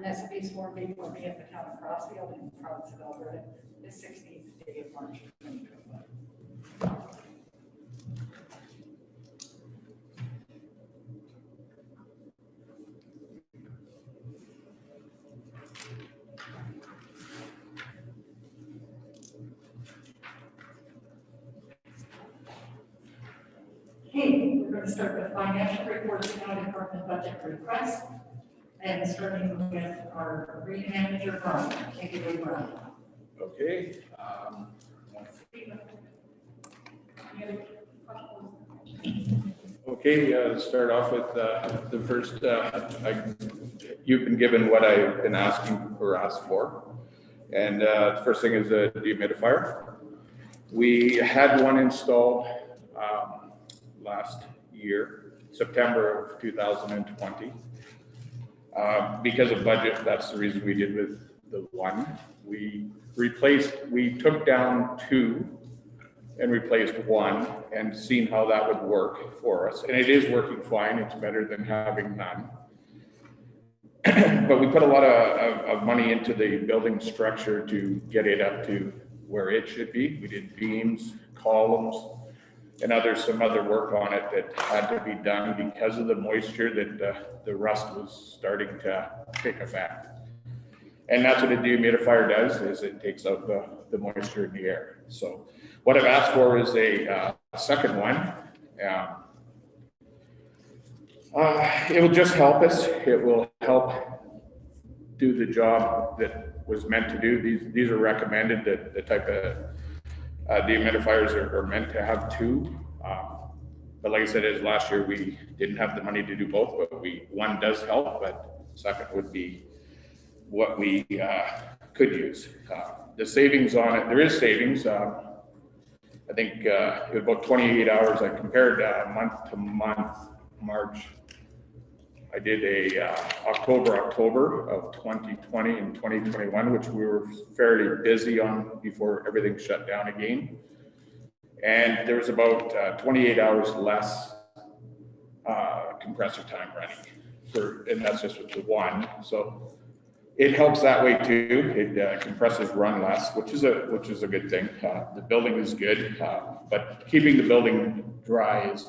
SFA sworn being will be at the town of Crossfield in the province of Alberta the 16th day of March 2025. Okay, we're going to start with financial reports and county department budget requests. And starting with our green manager, Brian. Take it away, Brian. Okay. Okay, start off with the first, you've been given what I've been asking or asked for. And the first thing is a dehumidifier. We had one installed last year, September of 2020. Because of budget, that's the reason we did with the one. We took down two and replaced one and seen how that would work for us. And it is working fine. It's better than having none. But we put a lot of money into the building structure to get it up to where it should be. We did beams, columns, and some other work on it that had to be done because of the moisture that the rust was starting to take effect. And that's what a dehumidifier does, is it takes out the moisture in the air. So what I've asked for is a second one. It will just help us. It will help do the job that was meant to do. These are recommended, that the type of dehumidifiers are meant to have two. But like I said, as last year, we didn't have the money to do both, but one does help, but second would be what we could use. The savings on it, there is savings. I think it was about 28 hours. I compared month to month, March. I did a October of 2020 and 2021, which we were fairly busy on before everything shut down again. And there was about 28 hours less compressor time running, and that's just with the one. So it helps that way too. It compressors run less, which is a good thing. The building is good, but keeping the building dry is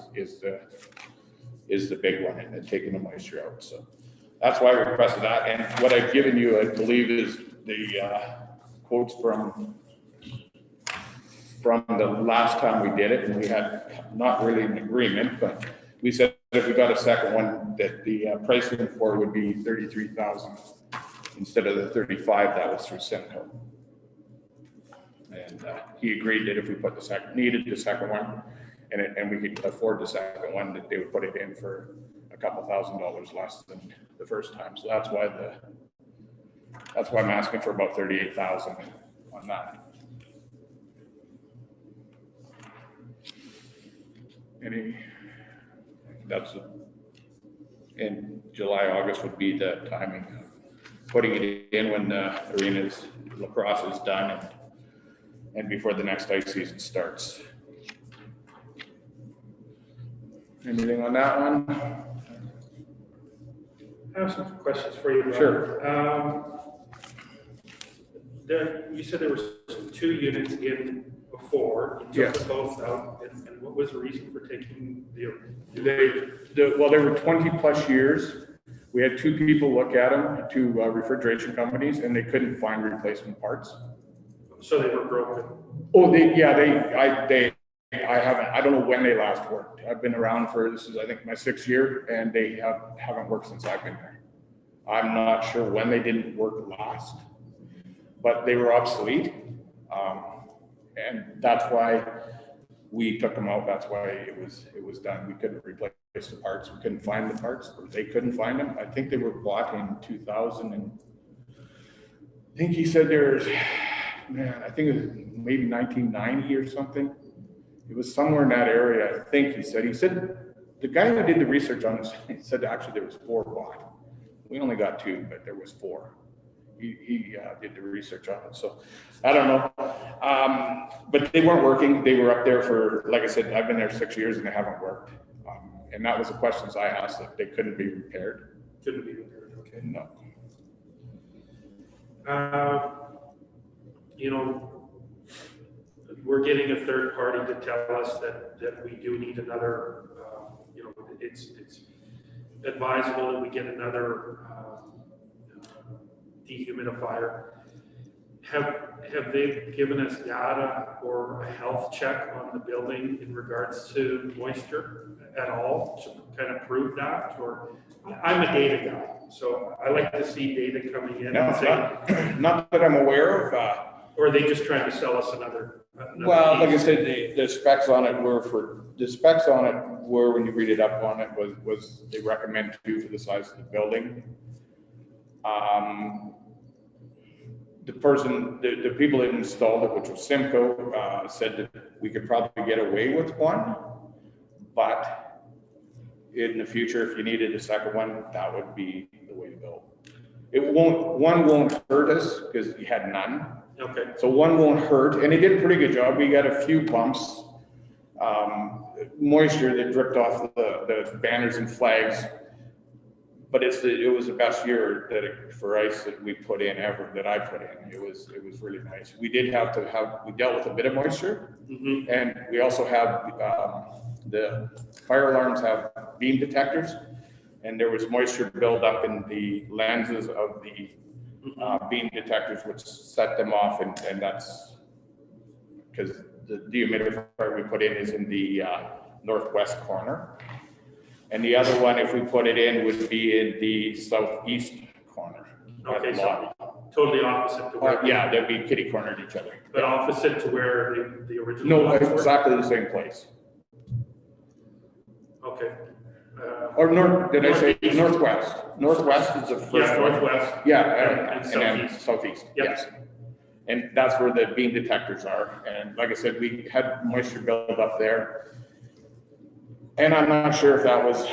the big one, and taking the moisture out. So that's why I requested that. And what I've given you, I believe, is the quotes from the last time we did it, and we had not really an agreement, but we said if we got a second one, that the pricing for it would be $33,000 instead of the $35,000 that was through Simcoe. And he agreed that if we needed the second one, and we could afford the second one, that they would put it in for a couple $1,000s less than the first time. So that's why I'm asking for about $38,000 on that. That's in July, August would be the timing of putting it in when the arena's lacrosse is done and before the next ice season starts. Anything on that one? I have some questions for you, Robert. Sure. You said there were 2 units in before. You took them both out, and what was the reason for taking well, they were 20 plus years. We had 2 people look at them, 2 refrigeration companies, and they couldn't find replacement parts. So they were broken. Oh, I don't know when they last worked. I've been around this is I think my 6th year, and they haven't worked since I've been there. I'm not sure when they didn't work last, but they were obsolete. And that's why we took them out. That's why it was done. We couldn't replace the parts. We couldn't find the parts, or they couldn't find them. I think they were bought in 2000, and I think he said I think it was maybe 1990 or something. It was somewhere in that area. I think he said the guy who did the research on this, he said actually there was 4 bought. We only got 2, but there was 4. He did the research on it. So I don't know. But they weren't working. They were up there for, like I said, I've been there 6 years and they haven't worked. And that was the questions I asked, that they couldn't be repaired. Couldn't be repaired, okay. No. You know, we're getting a third party to tell us that we do need another, you know, it's advisable that we get another dehumidifier. Have they given us data or a health check on the building in regards to moisture at all to kind of prove that? Or I'm a data guy, so I like to see data coming in and say, Not that I'm aware of, or are they just trying to sell us another well, like I piece? said, the specs on it were, when you read it up on it, was they recommend 2 for the size of the building. The people that installed it, which was Simcoe, said that we could probably get away with 1, but in the future, if you needed a second one, that would be the way to go. One won't hurt us because we had none. Okay, So 1 won't hurt, and he did a pretty good job. We got a few bumps, moisture that dripped off the banners and flags. But it was the best year for ice that we put in ever, that I put in. It was really nice. We dealt with a bit of moisture, and we also have, the fire alarms have beam detectors, and there was moisture buildup in the lenses of the beam detectors, which set them off, and that's because the dehumidifier we put in is in the northwest corner. And the other one, if we put it in, would be in the southeast corner. okay, so totally opposite to where. Yeah, they'd be kitty cornered each other. But opposite to where the original. No, ones were? exactly the same place. Okay. Or north, did I say Northeast. northwest? Northwest is the first Yeah, one. northwest. Yeah, And and then southeast. southeast, Yep. yes. And that's where the beam detectors are. And like I said, we had moisture build up there. And I'm not sure if that was,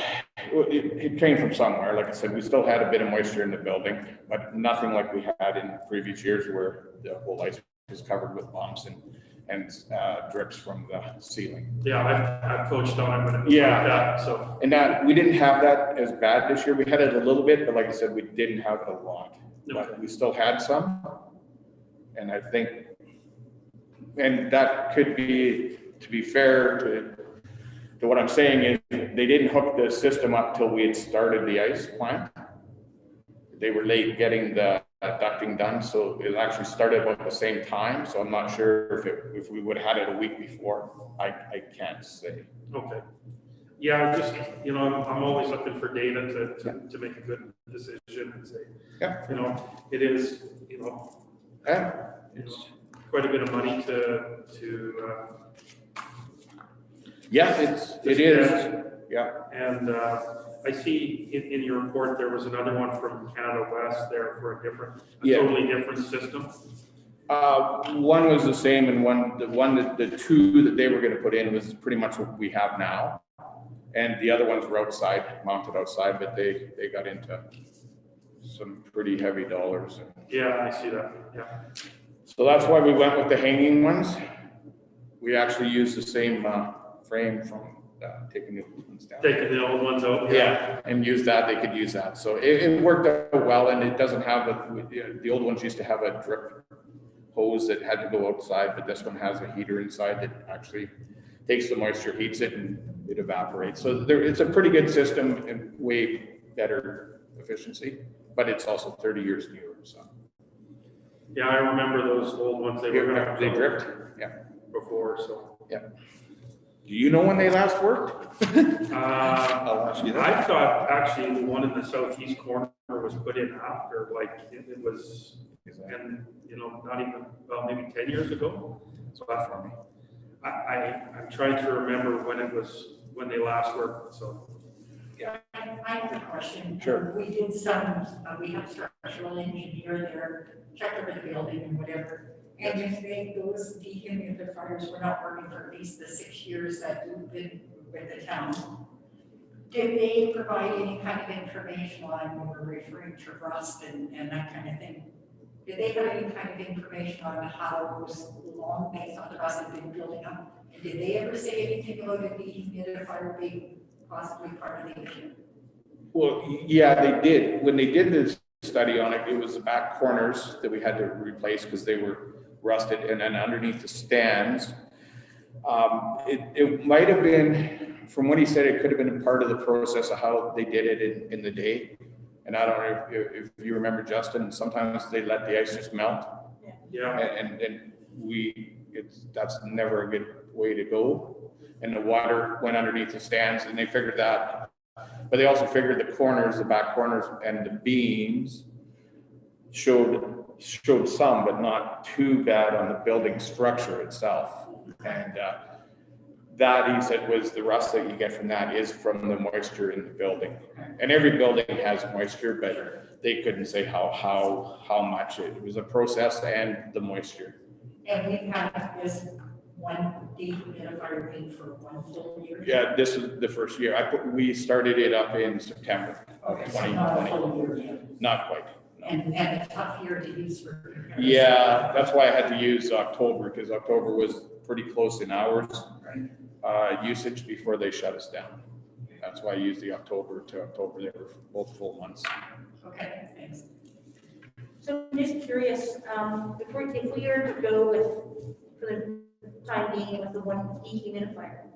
it came from somewhere. Like I said, we still had a bit of moisture in the building, but nothing like we had in previous years where the whole ice was covered with bumps and drips from the ceiling. Yeah, I've coached on it when it was Yeah. like that, so. And that, we didn't have that as bad this year. We had it a little bit, but like I said, we didn't have it a lot. But we still had some. And I think, and that could be, to be fair to what I'm saying is, they didn't hook the system up till we had started the ice plant. They were late getting the ducting done, so it actually started about the same time. So I'm not sure if we would have had it a week before. I can't say. Okay. Yeah, just, you know, I'm always looking for data to make a good decision and say, Yeah. you know, it is, you know, Yeah. it's quite a bit of money to Yeah, it is. Yeah. and I see in your report, there was another one from Canada West there for a Yeah. totally different system. One was the same, and the 2 that they were going to put in was pretty much what we have now. And the other ones were mounted outside, but they got into some pretty heavy dollars. Yeah, I see that, yeah. So that's why we went with the hanging ones. We actually used the same frame from taking the old ones down. Taking the old ones out. Yeah, and use that, they could use that. So it worked out well, and it doesn't have the old ones used to have a drip hose that had to go outside, but this one has a heater inside that actually takes the moisture, heats it, and it evaporates. So it's a pretty good system and way better efficiency, but it's also 30 years newer, so. Yeah, I remember those old ones, they were. They dripped, yeah. Before, so. Yeah. Do you know when they last worked? I'll ask you that. I thought actually the one in the southeast corner was put in after, like, it was, and, you know, not even, well, maybe 10 years ago. So that's for me. I'm trying to remember when they last worked, so. Yeah, I have a question. Sure. We have structural engineer there, check over the building and whatever. And if those dehumidifiers were not working for at least the 6 years that you've been with the town, did they provide any kind of information on, when we're referring to rust and that kind of thing? Did they have any kind of information on how long they thought the rust had been building up? And did they ever say anything about a dehumidifier being possibly part of the issue? Well, yeah, they did. When they did this study on it. It was the back corners that we had to replace because they were rusted, and then underneath the stands. It might have been, from what he said, it could have been a part of the process of how they did it in the day. And I don't know if you remember, Justin, sometimes they let the ice just melt. Yeah. And that's never a good way to go. And the water went underneath the stands, and they figured that. But they also figured the corners, the back corners and the beams showed some, but not too bad on the building structure itself. And that, he said, was the rust that you get from that is from the moisture in the building. And every building has moisture, but they couldn't say how much. It was a process and the moisture. And we've had this one dehumidifier thing for 1 full year. Yeah, this is the first year. We started it up in September of Okay, so not a 2020. full year yet. Not quite. No. And a tough year to use for comparison. Yeah, that's why I had to use October, because October was pretty close in hours usage before they shut us down. That's why I used the October to October. They were both full months. Okay, thanks. So I'm just curious, if we are to go with, for the time being, with the one dehumidifier,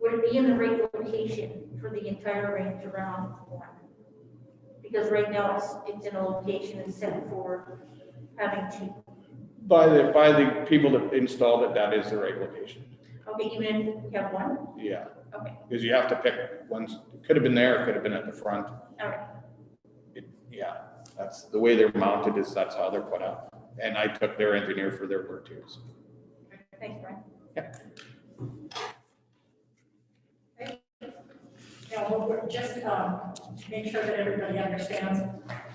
would it be in the right location for the entire range around one? Because right now it's in a location that's set for having two. By the people that installed it, that is the right location. Okay, even if we have one? Yeah, Okay, because you have to pick ones. It could have been there, it could have been at the front. all right. Yeah, that's the way they're mounted, that's how they're put up. And I took their engineer for their word too. So. Thanks, Brian. Yeah, well, we're just to make sure that everybody understands,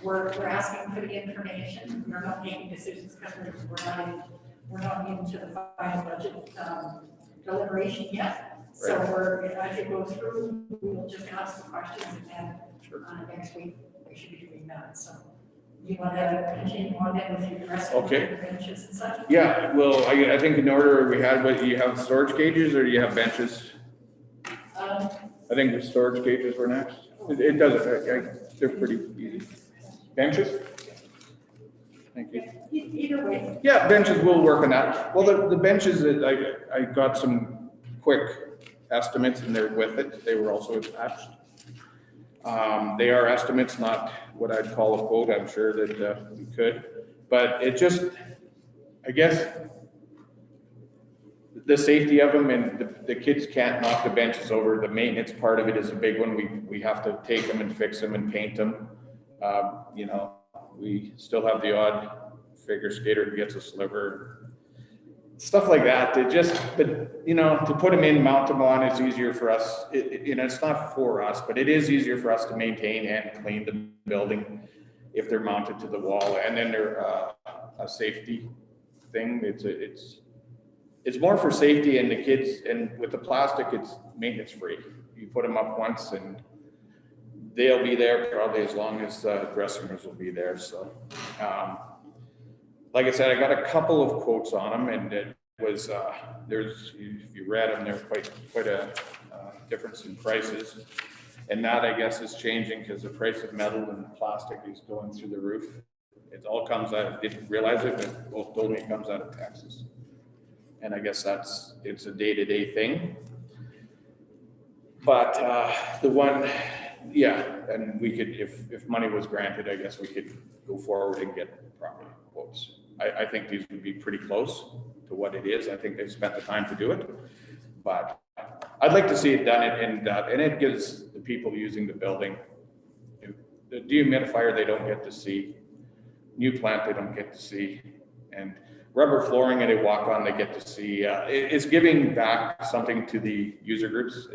we're asking for the information. We're not making decisions because we're not into the final budget deliberation yet. So as you go through, we'll just ask the questions, and then next week we should be doing that. So you want to continue on then with your rest of the benches and such? Yeah, well, I think in order we had, what, you have storage cages or do you have benches? I think the storage cages were next. It doesn't, they're pretty easy. Benches? Thank you. Either way. Yeah, benches, we'll work on that. Well, the benches, I got some quick estimates and they're with it. They were also attached. They are estimates, not what I'd call a quote. I'm sure that we could, but it just, I guess, the safety of them, and the kids can't knock the benches over. The maintenance part of it is a big one. We have to take them and fix them and paint them. You know, we still have the odd figure skater who gets a sliver, stuff like that. But you know, to put them in, mount them on is easier for us. You know, it's not for us, but it is easier for us to maintain and clean the building if they're mounted to the wall. And then they're a safety thing. It's more for safety, and the kids, and with the plastic, it's maintenance free. You put them up once and they'll be there probably as long as dressing rooms will be there. So, like I said, I got a couple of quotes on them, and it was, if you read them, there's quite a difference in prices. And that, I guess, is changing because the price of metal and plastic is going through the roof. It all comes out, I didn't realize it, but both told me it comes out of Texas. And I guess it's a day-to-day thing. But the one, yeah, and we could, if money was granted, I guess we could go forward and get proper quotes. I think these would be pretty close to what it is. I think they've spent the time to do it, but I'd like to see it done, and it gives the people using the building, the dehumidifier, they don't get to see, new plant they don't get to see, and rubber flooring and a walk on they get to see. It's giving back something to the user groups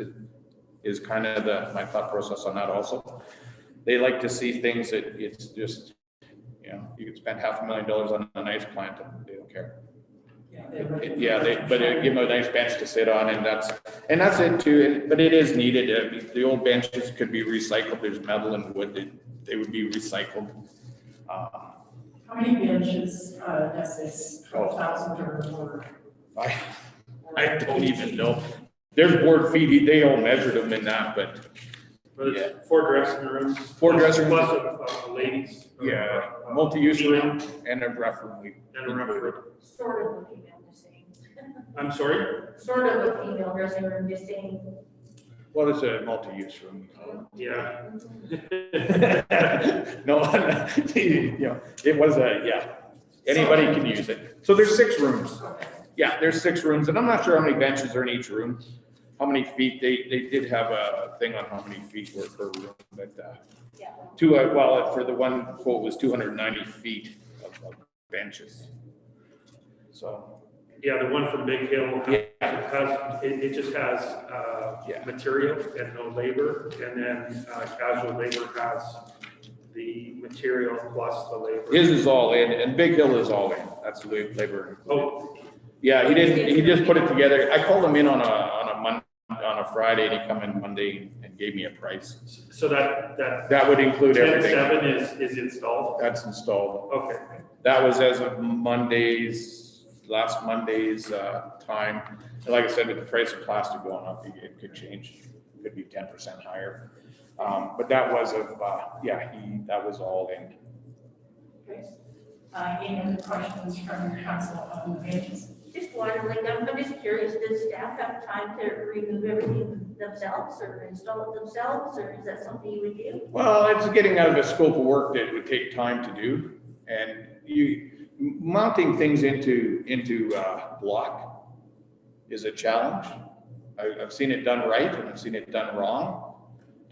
is kind of my thought process on that also. They like to see things that it's just, you know, you could spend $500,000 on a nice plant and they don't care. But they give them a nice bench to sit on, and that's it too. But it is needed. The old benches could be recycled. There's metal and wood. They would be recycled. How many benches does this 12,000 or more? I don't even know. There's board feet. They all measured them in that, but But it's 4 dressing rooms. 4 dressing rooms. Plus a ladies. Yeah, multi-use room and a ref room. And a ref room. Sort of a female, just saying. I'm sorry? Sort of a female dressing room, just saying. Well, it's a multi-use room. Yeah. No, you know, it was anybody can use it. So there's 6 rooms. Yeah, there's 6 rooms, and I'm not sure how many benches are in each room, how many feet, they did have a thing on how many feet were per room, but, Yeah. for the one quote was 290 feet of benches. So, Yeah, the one from Big Hill Yeah. has, it just has, Yeah. material and no labor, and then, casual labor has the material plus the labor. his is all in, and Big Hill is all in, that's the labor. Oh, Yeah, he just put it together, I called him in on a Friday, and he come in Monday and gave me a price. so that That would include everything. 10-7 is installed? That's installed. Okay. That was as of last Monday's time. And like I said, with the price of plastic going up, it could change, could be 10% higher. But that was that was all in. Okay. Any other questions from council on the benches? Just wondering, like, I'm just curious, does staff have time to remove everything themselves or install it themselves, or is that something you would do? Well, it's getting out of a scope of work that would take time to do. And mounting things into block is a challenge. I've seen it done right and I've seen it done wrong.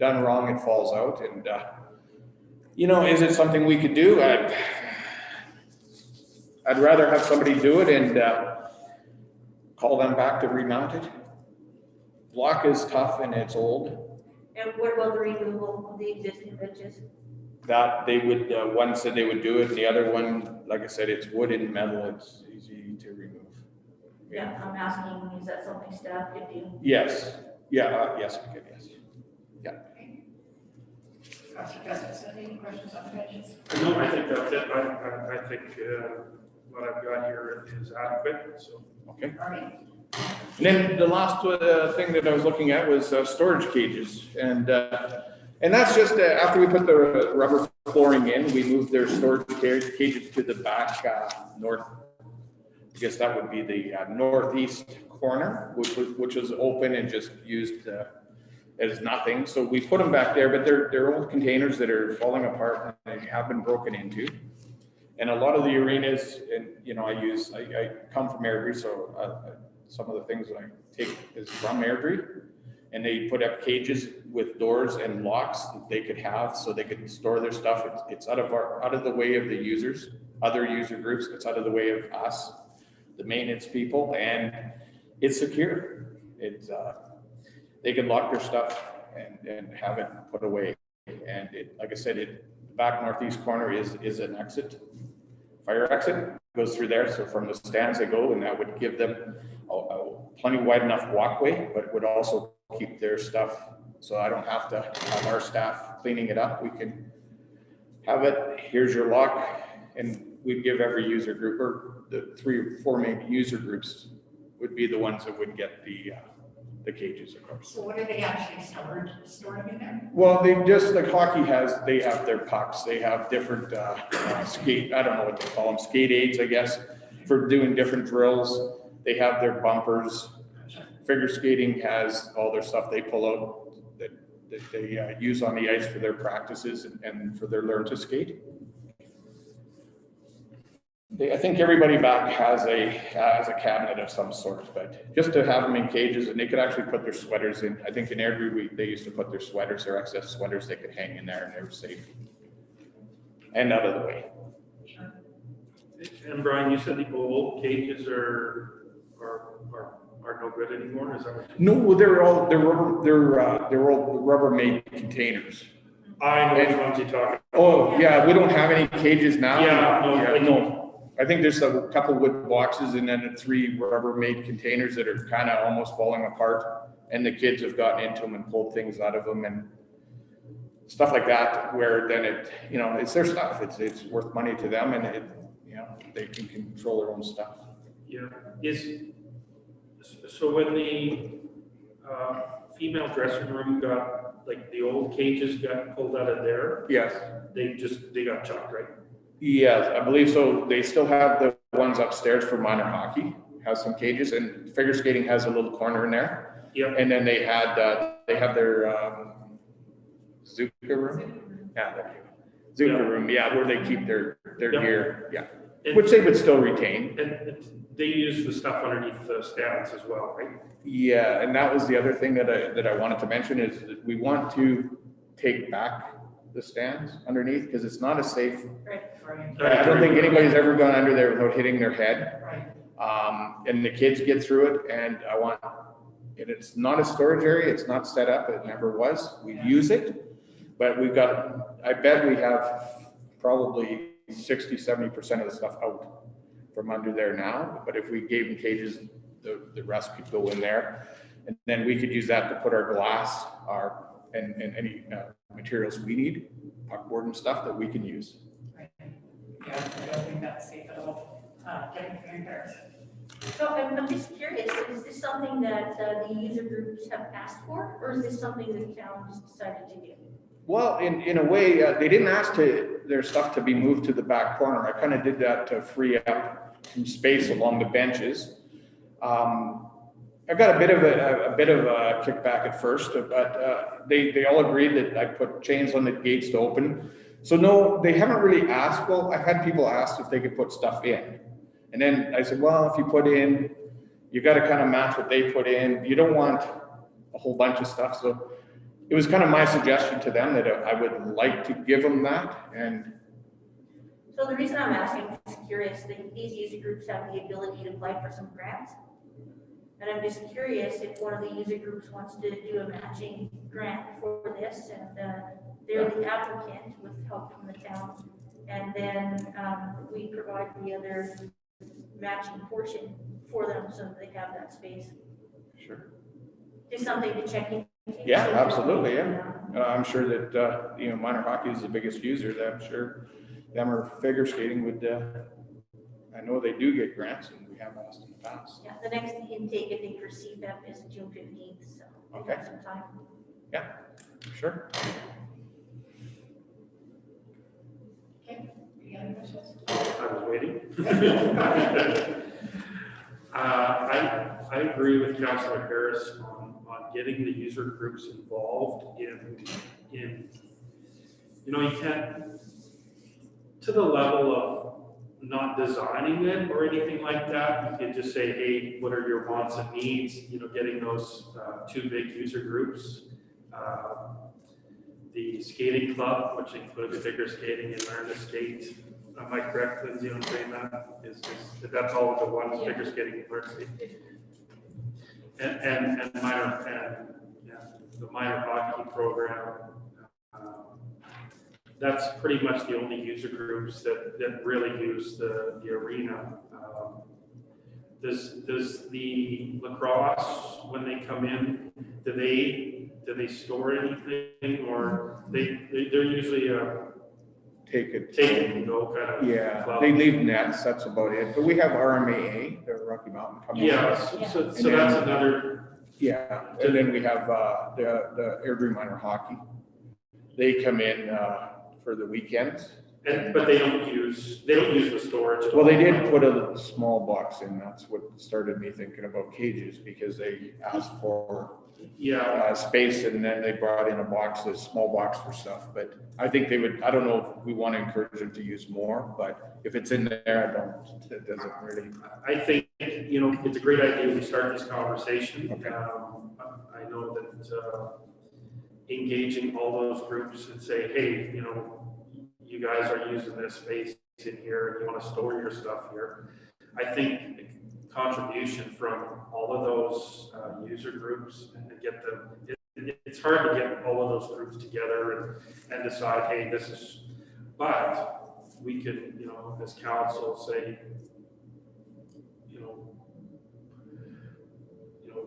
Done wrong, it falls out. And, is it something we could do? I'd rather have somebody do it and call them back to remount it. Block is tough and it's old. And what about the removal of the existing benches? That they would, one said they would do it, the other one, like I said, it's wood and metal, it's easy to remove. Yeah, I'm asking, is that something staff could do? Yes, yes, we could, yes. Councilor Gustafson, any questions on the benches? No, I think that's it. I think what I've got here is adequate, so. Okay. All right. And then the last thing that I was looking at was storage cages. And that's just after we put the rubber flooring in, we moved their storage cages to the back north. I guess that would be the northeast corner, which was open and just used as nothing. So we put them back there, but they're old containers that are falling apart and they have been broken into. And a lot of the arenas, and I come from Airdrie, so some of the things that I take is from Airdrie. And they put up cages with doors and locks that they could have so they could store their stuff. It's out of the way of the users, other user groups. It's out of the way of us, the maintenance people, and it's secure. It's they can lock their stuff and have it put away. And like I said, the back northeast corner is an exit, fire exit, goes through there. So from the stands they go, and that would give them a plenty wide enough walkway, but would also keep their stuff. So I don't have to have our staff cleaning it up. We can have it, here's your lock, and we'd give every user group, or the 3 or 4 main user groups would be the ones that would get the cages, of course. So what are they actually storing in there? Well, they just, like hockey they have their pucks, they have different skate, I don't know what they call them, skate aids, I guess, for doing different drills. They have their bumpers. Figure skating has all their stuff they pull out that they use on the ice for their practices and for their learn to skate. I think everybody back has a cabinet of some sort, but just to have them in cages, and they could actually put their sweaters in. I think in Airdrie, they used to put their sweaters, their excess sweaters, they could hang in there and they were safe and out of the way. And Brian, you said the old cages are no good anymore, is that what you? No, they're all Rubbermaid containers. I know which ones you're talking. Oh, yeah, we don't have any cages now. Yeah, No. I think there's a couple wood boxes and then 3 Rubbermaid containers that are kind of almost falling apart. And the kids have gotten into them and pulled things out of them and stuff like that, where then it's their stuff. It's worth money to them, and they can control their own stuff. Yeah, so when the female dressing room got, like, the old cages got pulled out of there? Yes. They got chucked, right? Yes, I believe so. They still have the ones upstairs for minor hockey, has some cages, and figure skating has a little corner in there. Yeah. And then they have their Zuka room. Yeah, there you go. Zuka Yeah. room, yeah, where they keep their Yeah. gear, yeah, And- which they would still retain. And they use the stuff underneath the stands as well, right? Yeah, and that was the other thing that I wanted to mention is that we want to take back the stands underneath because it's not a safe. Right, I don't think anybody's ever gone under there without hitting their head. right. And the kids get through it, and and it's not a storage area, it's not set up, it never was. We use it, but I bet we have probably 60-70% of the stuff out from under there now. But if we gave them cages, the rest could go in there. And then we could use that to put our glass, and any materials we need, puckboard and stuff that we can use. Right. Yeah, I don't think that's safe at all, getting in there. So I'm just curious, is this something that the user groups have asked for, or is this something the town just decided to do? Well, in a way, they didn't ask their stuff to be moved to the back corner. I kind of did that to free up some space along the benches. I got a bit of a kickback at first, but they all agreed that I put chains on the gates to open. So no, they haven't really asked. Well, I've had people ask if they could put stuff in. And then I said, well, if you put in, you got to kind of match what they put in. You don't want a whole bunch of stuff. So it was kind of my suggestion to them that I would like to give them that. And So the reason I'm asking, I'm just curious, these user groups have the ability to apply for some grants. And I'm just curious if one of the user groups wants to do a matching grant for this, and they're the applicant with help from the town. And then we provide the other matching portion for them so that they have that space. sure. Just something to check in. Yeah, absolutely, yeah. I'm sure that, minor hockey is the biggest user. I'm sure them or figure skating would, I know they do get grants and we have asked in the past. Yeah, the next intake, I think, for CFEP is June 15th, so we Okay. have some time. Yeah, sure. Okay, any other questions? I was waiting. I agree with Councillor Harris on getting the user groups involved in, you can't, to the level of not designing it or anything like that. You can just say, hey, what are your wants and needs? Getting those two big user groups. The skating club, which includes figure skating and learn to skate. Am I correct, Lindsay, on saying that? That's all into one, figure skating and learn to skate? And the minor hockey program. That's pretty much the only user groups that really use the arena. Does the lacrosse, when they come in, do they store anything, or they're usually Take it. and go kind of Yeah, club? they leave nets, that's about it. But we have RMAA, the Rocky Mountain coming. Yeah, so that's another. Yeah, and then we have the Airdrie Minor Hockey. They come in for the weekends. But they don't use the storage at Well, they all. did put a small box in. That's what started me thinking about cages, because they asked for Yeah, space, and then they brought in a small box for stuff. But I think I don't know if we want to encourage them to use more, but if it's in there, it doesn't really. I think, it's a great idea we start this conversation. Okay. I know that engaging all those groups and say, hey, you guys are using this space in here and you want to store your stuff here. I think contribution from all of those user groups and get them, it's hard to get all of those groups together and decide, hey, but we could, as council say,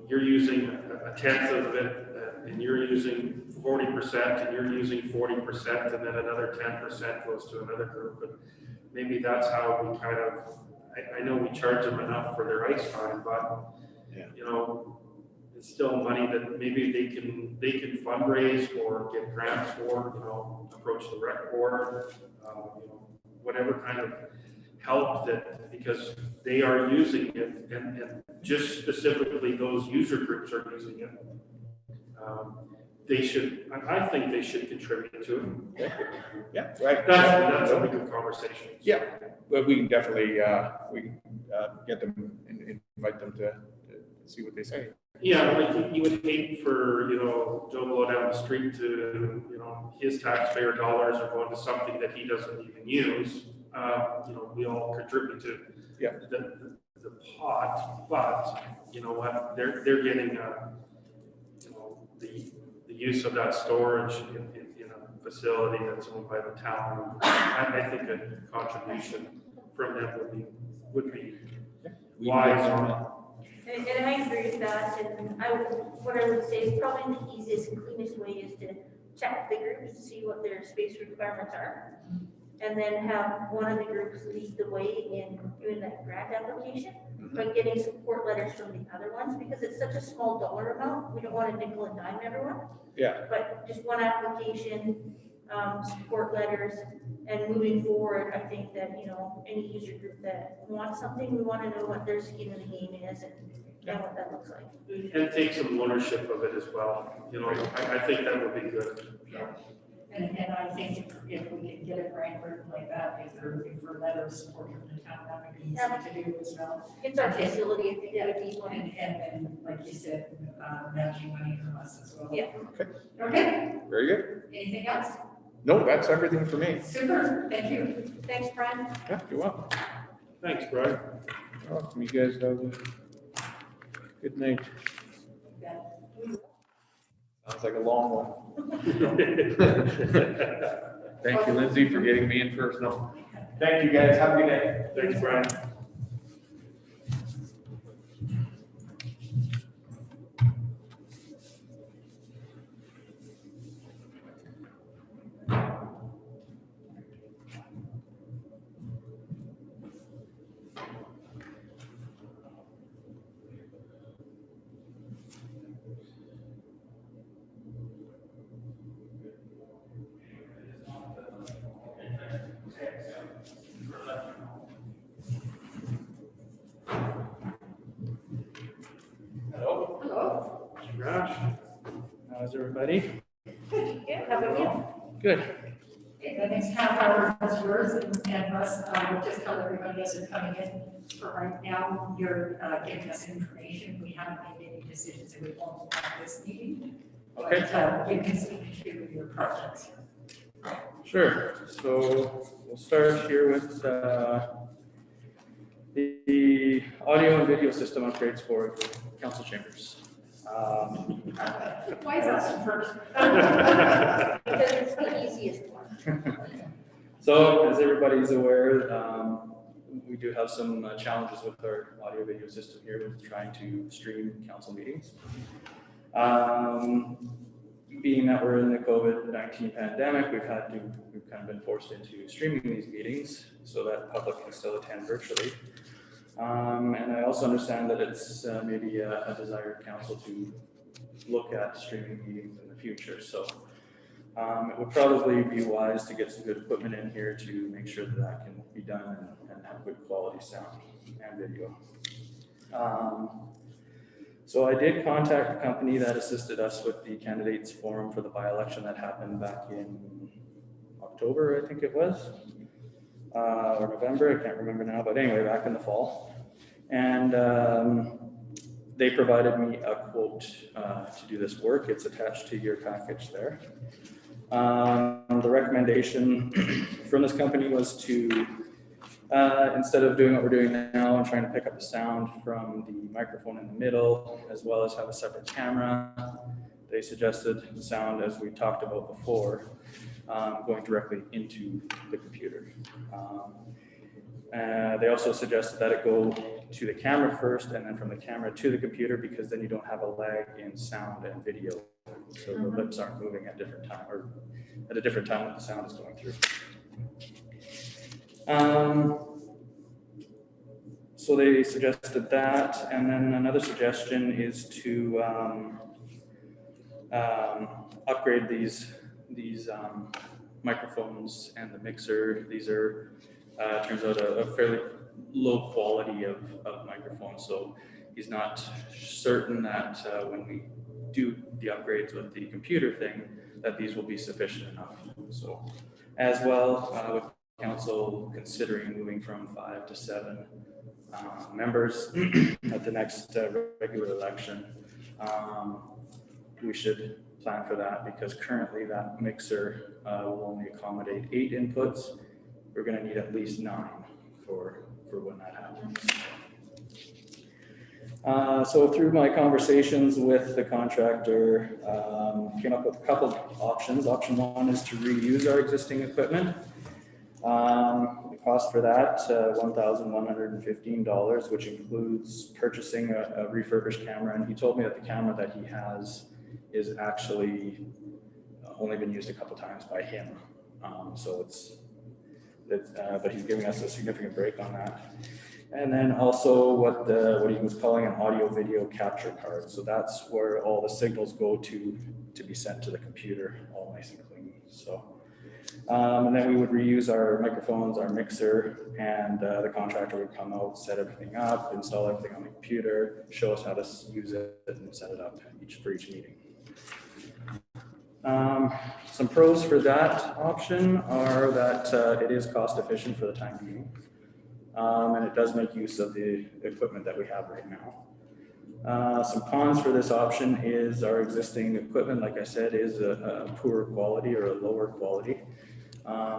you're using a tenth of it and you're using 40% and you're using 40%, and then another 10% goes to another group. And maybe that's how we kind of, I know we charge them enough for their ice time, but, Yeah. it's still money that maybe they can fundraise or get grants for, approach the rec board, whatever kind of help that, because they are using it, and just specifically those user groups are using it. I think they should contribute to it. Yeah, right. That's a good conversation. Yeah, but we can definitely, get them and invite them to see what they say. Yeah, like you would hate for, Joe Blow down the street to, his taxpayer dollars are going to something that he doesn't even use. We all contribute to the pot, but you know what, they're getting, the use of that storage in a facility that's owned by the town. I think a contribution from them would be wise. And I agree with that, and what I would say is probably the easiest and cleanest way is to check the groups, see what their space requirements are, and then have one of the groups lead the way in doing that grant application, but getting support letters from the other ones, because it's such a small dollar amount, we don't want to nickel and dime everyone. Yeah. But just one application, support letters, and moving forward, I think that, any user group that wants something, we want to know what their skin in the game is and what that looks like. And take some ownership of it as well. I think that would be good. Yeah. And I think if we can get a grant written like that, if they're looking for letters of support from the town, that would be easy to do as well. It's our facility, I think that would be one. And then, like you said, matching money from us as well. Yeah. Okay, Very good. anything else? No, that's everything for me. Super, thank you. Thanks, Brian. Yeah, you're welcome. Thanks, Brian. Welcome. You guys have a good night. Yeah. Sounds like a long one. Thank you, Lindsay, for getting me in first. No. Thank you, guys. Have a good day. Thanks, Brian. Hello. Josh. How's everybody? Good, how about you? Good. Okay, the next half hour is yours, and Russ, we'll just tell everybody as they're coming in, for right now, you're giving us information, we haven't made any decisions, and we won't have this meeting. Okay. But you can speak to your projects. Sure. So we'll start here with the audio and video system upgrades for council chambers. Why is that first? Because it's the easiest one. So as everybody's aware, we do have some challenges with our audio video system here with trying to stream council meetings. Being that we're in the COVID-19 pandemic, we've kind of been forced into streaming these meetings so that the public can still attend virtually. And I also understand that it's maybe a desire of council to look at streaming meetings in the future. So it would probably be wise to get some good equipment in here to make sure that that can be done and have good quality sound and video. So I did contact the company that assisted us with the candidates forum for the by-election that happened back in October, I think it was, or November, I can't remember now, but anyway, back in the fall. And they provided me a quote to do this work. It's attached to your package there. The recommendation from this company was to, instead of doing what we're doing now and trying to pick up the sound from the microphone in the middle, as well as have a separate camera, they suggested the sound, as we talked about before, going directly into the computer. They also suggested that it go to the camera first and then from the camera to the computer, because then you don't have a lag in sound and video. So the lips aren't moving at different time, or at a different time that the sound is going through. So they suggested that, and then another suggestion is to upgrade these microphones and the mixer. These are, turns out, a fairly low quality of microphones. So he's not certain that when we do the upgrades with the computer thing, that these will be sufficient enough. So as well, with council considering moving from 5 to 7 members at the next regular election, we should plan for that, because currently that mixer will only accommodate 8 inputs. We're going to need at least 9 for when that happens. So through my conversations with the contractor, came up with a couple of options. Option 1 is to reuse our existing equipment. The cost for that, $1,115, which includes purchasing a refurbished camera. And he told me that the camera that he has is actually only been used a couple times by him. So but he's giving us a significant break on that. And then also what he was calling an audio video capture card. So that's where all the signals go to be sent to the computer, all nice and clean. So, and then we would reuse our microphones, our mixer, and the contractor would come out, set everything up, install everything on the computer, show us how to use it, and set it up for each meeting. Some pros for that option are that it is cost efficient for the time being. And it does make use of the equipment that we have right now. Some cons for this option is our existing equipment, like I said, is a poor quality or a lower quality.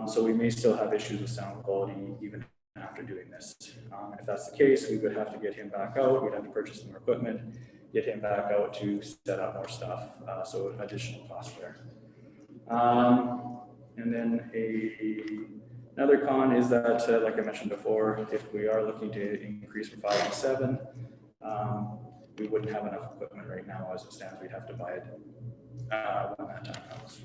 So we may still have issues with sound quality even after doing this. And if that's the case, we would have to get him back out. We'd have to purchase more equipment, get him back out to set up more stuff. So additional cost there. And then another con is that, like I mentioned before, if we are looking to increase from 5 to 7, we wouldn't have enough equipment right now as it stands. We'd have to buy it when that time comes.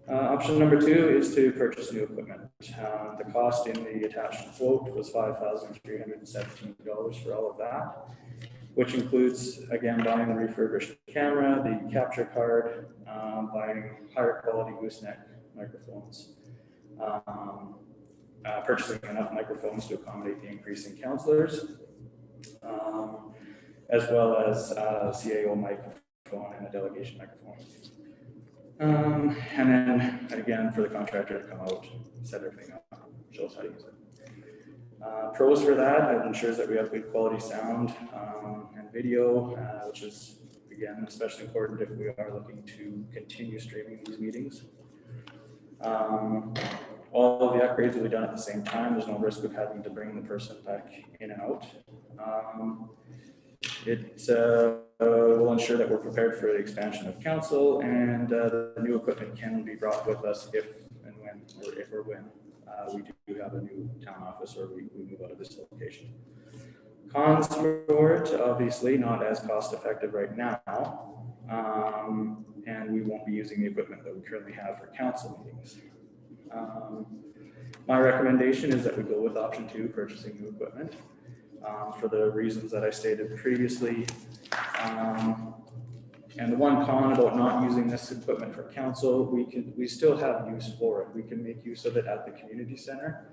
Option number 2 is to purchase new equipment. The cost in the attached quote was $5,317 for all of that, which includes, again, buying the refurbished camera, the capture card, buying higher quality gooseneck microphones, purchasing enough microphones to accommodate the increase in councillors, as well as a CAO microphone and a delegation microphone. And then again, for the contractor to come out, set everything up, show us how to use it. Pros for that, it ensures that we have good quality sound and video, which is, again, especially important if we are looking to continue streaming these meetings. All of the upgrades will be done at the same time. There's no risk of having to bring the person back in and out. It will ensure that we're prepared for the expansion of council, and the new equipment can be brought with us if and when, or if or when we do have a new town office or we move out of this location. Cons for it, obviously not as cost effective right now, and we won't be using the equipment that we currently have for council meetings. My recommendation is that we go with option 2, purchasing new equipment, for the reasons that I stated previously. And the one con about not using this equipment for council, we still have use for it. We can make use of it at the community center.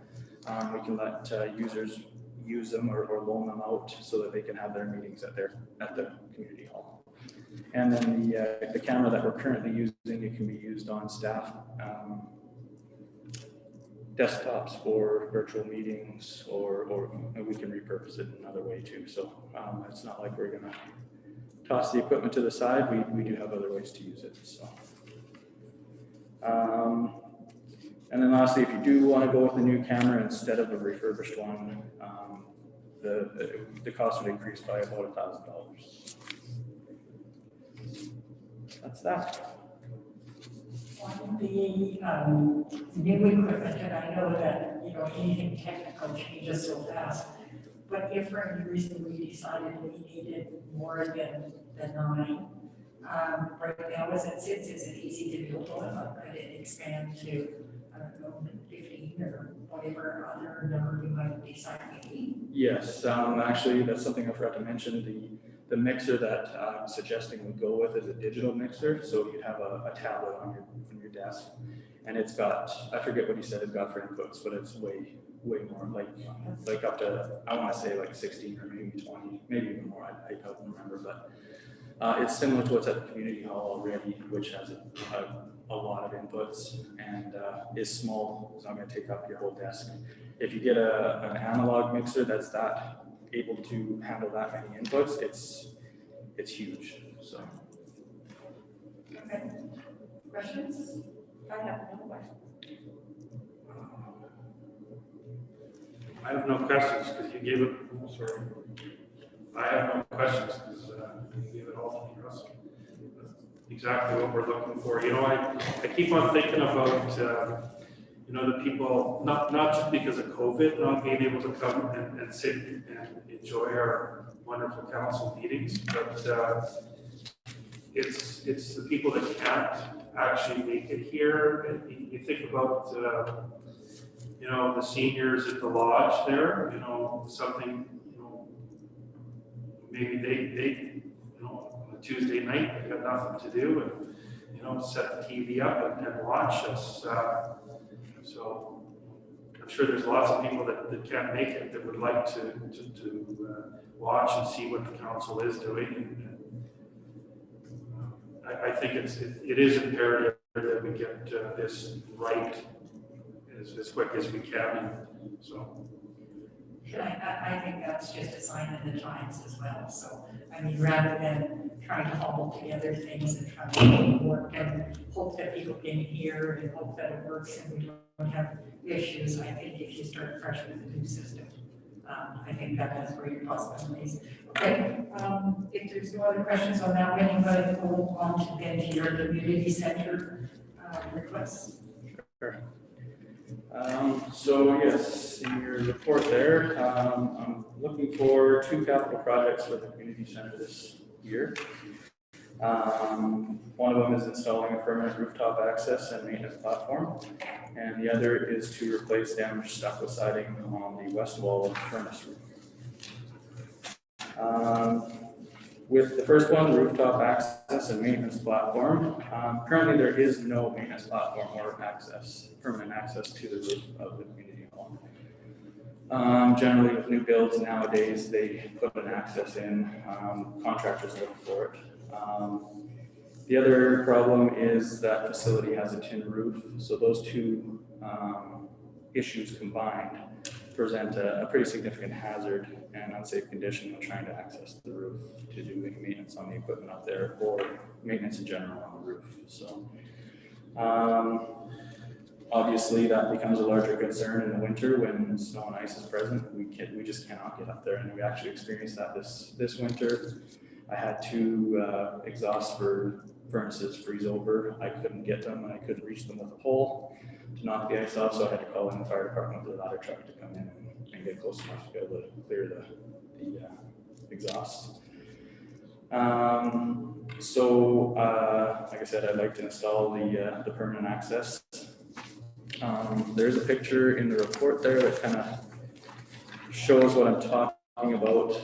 We can let users use them or loan them out so that they can have their meetings at the community hall. And then the camera that we're currently using, it can be used on staff desktops for virtual meetings, or we can repurpose it another way too. So it's not like we're gonna toss the equipment to the side. We do have other ways to use it. So, and then lastly, if you do want to go with a new camera instead of a refurbished one, the cost would increase by about $1,000. That's that. On the new equipment, and I know that, anything technical changes so fast, but if for any reason we decided we needed more than 9, right now, as it sits, is it easy to build one, or could it expand to, I don't know, 15 or whatever other number we might decide we need? Yes, actually, that's something I forgot to mention. The mixer that I'm suggesting we go with is a digital mixer. So you'd have a tablet on your desk, and it's got, I forget what he said it got for inputs, but it's way more, like up to, I want to say like 16 or maybe 20, maybe even more. I don't remember, but it's similar to what's at the community hall already, which has a lot of inputs and is small. It's not going to take up your whole desk. If you get an analog mixer that's able to handle that many inputs, it's huge. So. Okay. Questions? I have no questions. I have no questions because you gave it, sorry. I have no questions because you gave it all to me, Russ. That's exactly what we're looking for. You know, I keep on thinking about, you know, the people, not just because of COVID, not being able to come and sit and enjoy our wonderful council meetings, but it's the people that can't actually make it here. And you think about, you know, the seniors at the lodge there, you know, something, you know, maybe they you know, on a Tuesday night, they got nothing to do and, you know, set the TV up and watch us. So I'm sure there's lots of people that can't make it that would like to watch and see what the council is doing. And I think it is imperative that we get this right as quick as we can. So. And I think that's just a sign of the times as well. So, I mean, rather than trying to cobble together things and try to make it work and hope that people can hear and hope that it works and we don't have issues, I think if you start fresh with a new system, I think that has great possibilities. Okay, if there's no other questions on that, we're going to go on to then to your community center requests. Sure. So yes, in your report there, I'm looking for 2 capital projects for the community center this year. One of them is installing a permanent rooftop access and maintenance platform, and the other is to replace damaged stucco siding on the west wall of the furnace room. With the first one, rooftop access and maintenance platform, currently there is no maintenance platform or permanent access to the roof of the community hall. Generally with new builds nowadays, they put an access in, contractors look for it. The other problem is that facility has a tin roof, so those 2 issues combined present a pretty significant hazard and unsafe condition when trying to access the roof to do any maintenance on the equipment up there or maintenance in general on the roof. So obviously that becomes a larger concern in the winter when snow and ice is present. We just cannot get up there, and we actually experienced that this winter. I had 2 exhausts for furnaces freeze over. I couldn't get them and I couldn't reach them with a pole to knock the ice off, so I had to call in the fire department with a ladder truck to come in and get close enough to be able to clear the exhaust. So like I said, I'd like to install the permanent access. There's a picture in the report there that kind of shows what I'm talking about.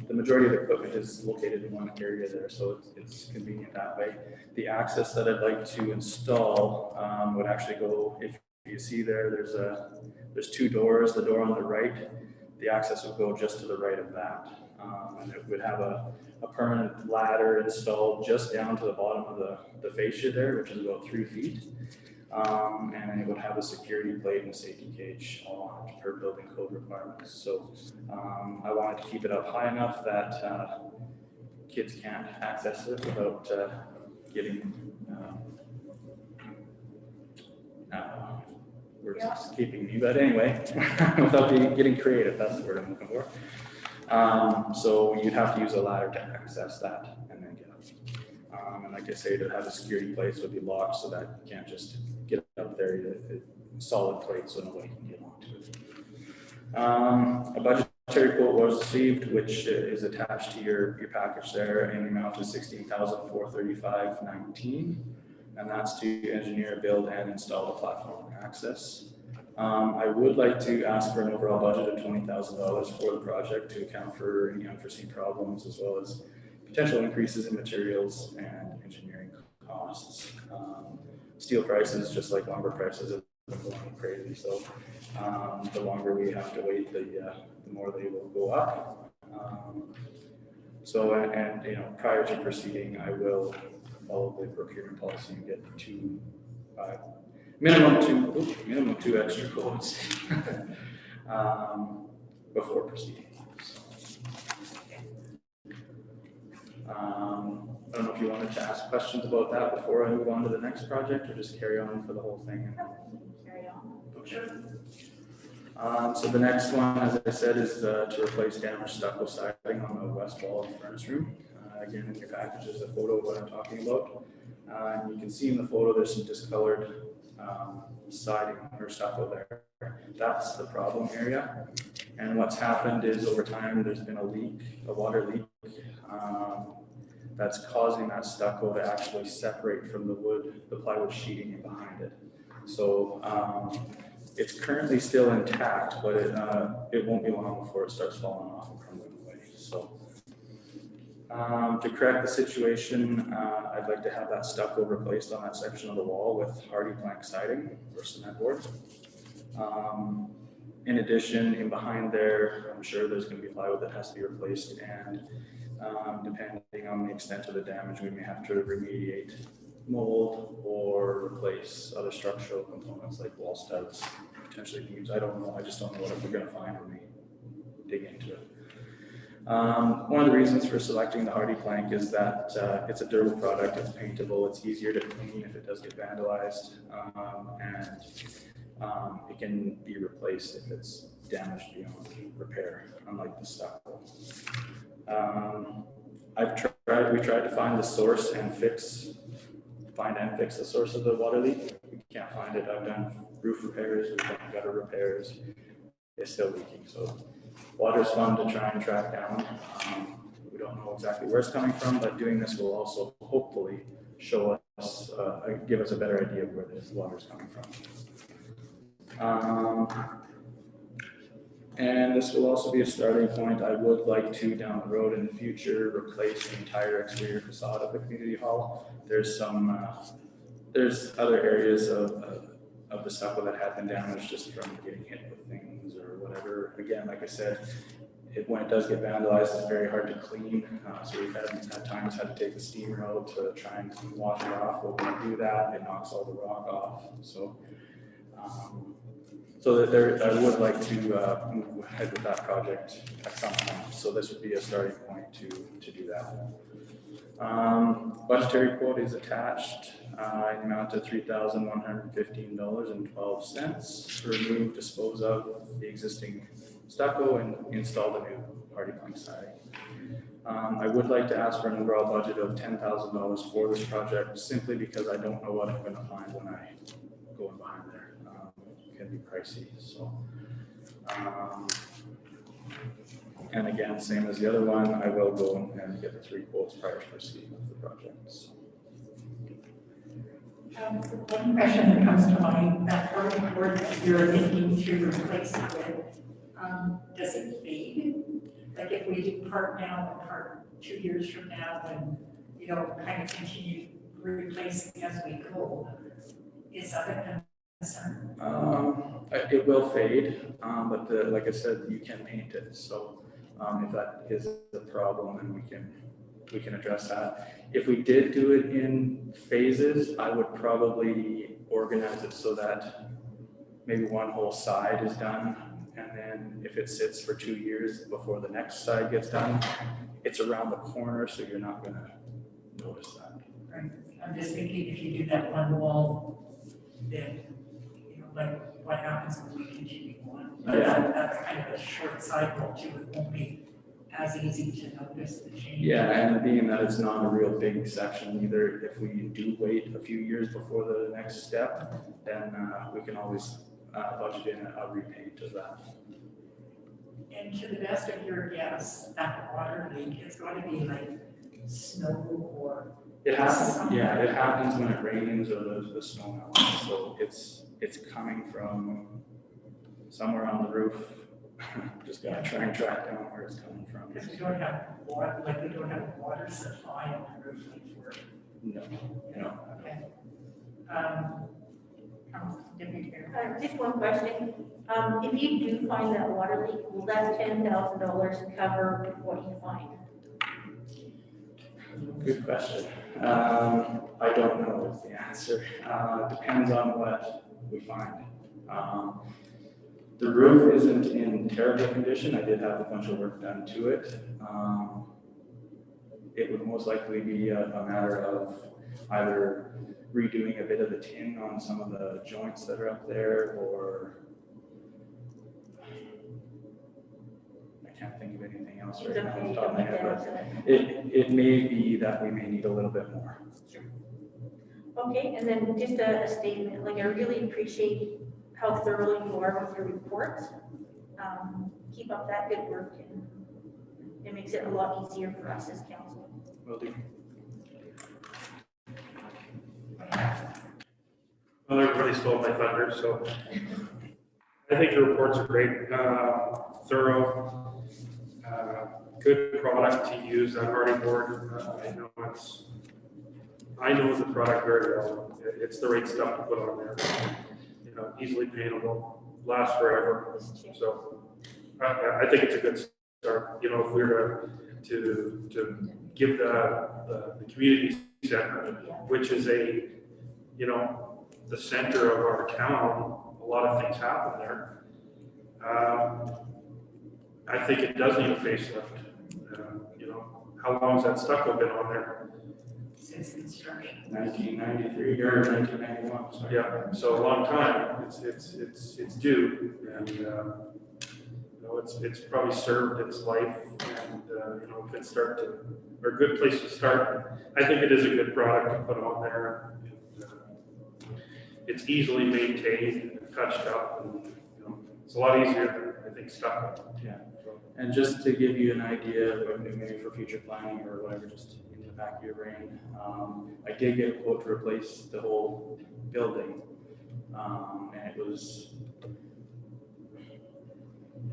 The majority of the equipment is located in one area there, so it's convenient that way. The access that I'd like to install would actually go, if you see there, there's 2 doors. The door on the right, the access would go just to the right of that. And it would have a permanent ladder installed just down to the bottom of the fascia there, which is about 3 feet. And it would have a security plate and a safety cage, all per building code requirements. So I wanted to keep it up high enough that kids can't access it without getting words escaping me, but anyway, without getting creative, that's the word I'm looking for. So you'd have to use a ladder to access that and then get up. And like I say, to have a security plate, so it'd be locked so that you can't just get up there, solid plate so nobody can get onto it. A budgetary quote was received, which is attached to your package there, in the amount of $16,435.19, and that's to engineer, build, and install the platform access. I would like to ask for an overall budget of $20,000 for the project to account for any unforeseen problems as well as potential increases in materials and engineering costs. Steel prices, just like lumber prices, have been going crazy. So the longer we have to wait, the more they will go up. And you know, prior to proceeding, I will follow the procurement policy and get minimum two extra quotes before proceeding. I don't know if you wanted to ask questions about that before I move on to the next project, or just carry on for the whole thing. Carry on. Okay. So the next one, as I said, is to replace damaged stucco siding on the west wall of the furnace room. Again, in your package is a photo of what I'm talking about. And you can see in the photo there's some discolored siding or stucco there. That's the problem area. And what's happened is over time there's been a leak, a water leak, that's causing that stucco to actually separate from the wood, the plywood sheeting in behind it. So it's currently still intact, but it won't be long before it starts falling off and crumbling away. So to correct the situation, I'd like to have that stucco replaced on that section of the wall with hardy plank siding or cement board. In addition, in behind there, I'm sure there's going to be plywood that has to be replaced, and depending on the extent of the damage, we may have to remediate, mold, or replace other structural components like wall studs, potentially beams. I don't know. I just don't know what we're going to find when we dig into it. One of the reasons for selecting the hardy plank is that it's a durable product, it's paintable, it's easier to clean if it does get vandalized, and it can be replaced if it's damaged beyond repair, unlike the stucco. We tried to find the source and fix the source of the water leak. We can't find it. I've done roof repairs, we've done gutter repairs. It's still leaking. So water's fun to try and track down. We don't know exactly where it's coming from, but doing this will also hopefully show us, give us a better idea of where this water is coming from. And this will also be a starting point. I would like to, down the road in the future, replace the entire exterior facade of the community hall. There's other areas of the stucco that have been damaged just from getting hit with things or whatever. Again, like I said, when it does get vandalized, it's very hard to clean. So we've at times had to take the steamer out to try and wash it off. But when we do that, it knocks all the rock off. So I would like to move ahead with that project at some point. So this would be a starting point to do that. Budgetary quote is attached in the amount of $3,115.12 to remove, dispose of the existing stucco and install the new hardy plank siding. I would like to ask for an overall budget of $10,000 for this project, simply because I don't know what I'm going to find when I go in behind there. It can be pricey. So, and again, same as the other one, I will go and get the 3 quotes prior to proceeding with the project. So. One question that comes to mind, that hardy board that you're thinking to replace it with, does it fade? Like if we do part now and part 2 years from now, and kind of continue replacing as we go, is that a concern? It will fade, but like I said, you can paint it. So if that is a problem, then we can address that. If we did do it in phases, I would probably organize it so that maybe one whole side is done, and then if it sits for 2 years before the next side gets done, it's around the corner, so you're not going to notice that. Right. I'm just thinking if you do that one wall, then like what happens when we continue on. Yeah. That's kind of a short cycle too. It won't be as easy to notice the change. Yeah, and being that it's not a real big section either, if we do wait a few years before the next step, then we can always budget in a repaint of that. And to the best of your guess, that water leak, it's going to be like snow or. It happens. Yeah, it happens when it rains or the snow melts. So it's coming from somewhere on the roof. Just gotta try and track down where it's coming from. Because we don't have water, like we don't have water supply on the roof like for, No, no. okay. Deputy Mayor. Just one question. If you do find that water leak, will that $10,000 cover what you find? Good question. I don't know is the answer. Depends on what we find. The roof isn't in terrible condition. I did have a bunch of work done to it. It would most likely be a matter of either redoing a bit of the tin on some of the joints that are up there, or I can't think of anything else right now off the top of my head, but it may be that we may need a little bit more. Okay, and then just a statement, like I really appreciate how thorough you are with your reports. Keep up that good work, and it makes it a lot easier for us as council. Will do. Well, everybody stole my thunder, so I think the reports are great, thorough, good product to use. I've already board. I know the product very well. It's the right stuff to put on there. You know, easily paintable, lasts forever. So I think it's a good start. You know, if we were to give the community center, which is the center of our town, a lot of things happen there. I think it does need a facelift. How long has that stucco been on there? Since construction. 1993 or 1991. Sorry. Yeah, so a long time. It's due, and it's probably served its life, and could start to, or a good place to start. I think it is a good product to put on there. And, it's easily maintained, and touched up, and it's a lot easier than I think stucco. Yeah. And just to give you an idea of maybe for future planning or whatever, just in the back of your brain, I did get a quote to replace the whole building, and it was,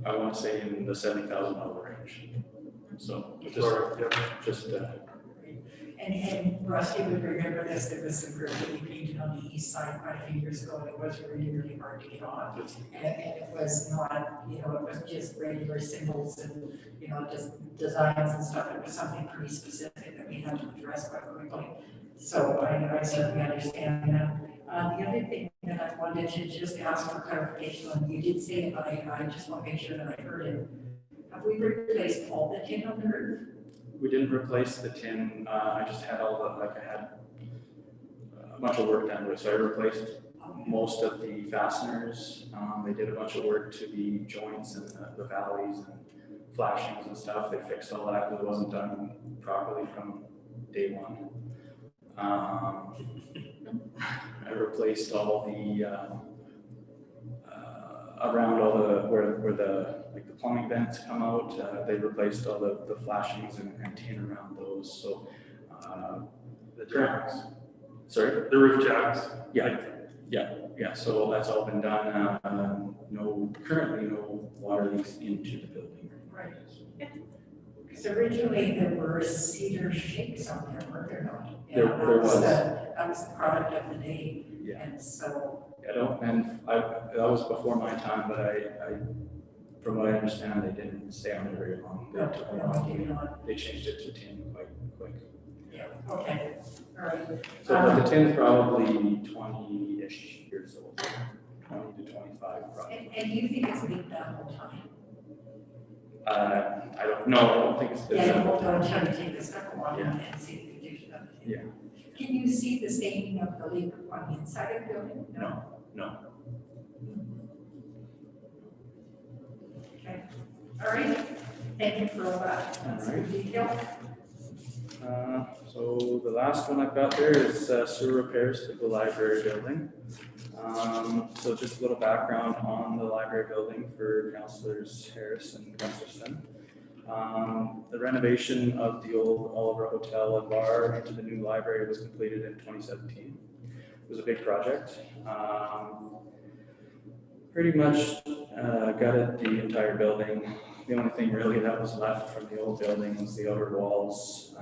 I want to say, in the $70,000 range. So just And Rusty would remember this, there was some brick that we painted on the east side quite a few years ago, and it was really, really hard to get on. And it was not, it was just regular symbols and, just designs and stuff. It was something pretty specific that we had to address quite quickly. So I certainly understand that. The other thing that I wanted to just ask for clarification on, you did say it, but I just want to make sure that I heard it. Have we replaced all the tin on the roof? we didn't replace the tin. I just had all the, I had a bunch of work done with it. So I replaced most of the fasteners. They did a bunch of work to the joints and the valleys and flashings and stuff. They fixed all that because it wasn't done properly from day one. I replaced all the around all the where the like the plumbing vents come out. They replaced all the flashings and tin around those. So The jacks. sorry, The roof jacks. yeah. So that's all been done. Currently no water leaks into the building. Right. Because originally there were cedar shakes on there, were there not? There was. That was the product of the day. Yeah. And so. That was before my time, but I from what I understand, they didn't stay on there very long. They changed it to tin quite quick. Yeah, okay, all right. So but the tin's probably 20-ish years old, 20 to 25 probably. And you think it's leaked that whole time? I don't think it's. Yeah, the whole time, trying to take the stuff along Yeah. and see the condition of it. Yeah. Can you see the staining of the leak on the inside of the building? No. Okay, all right, thank you for all that. That's All right. good detail. So the last one I've got there is sewer repairs to the library building. So just a little background on the library building for Councillors Harris and Gustafson. The renovation of the old Oliver Hotel and Bar to the new library was completed in 2017. It was a big project. pretty much gutted the entire building. The only thing really that was left from the old building was the outer walls,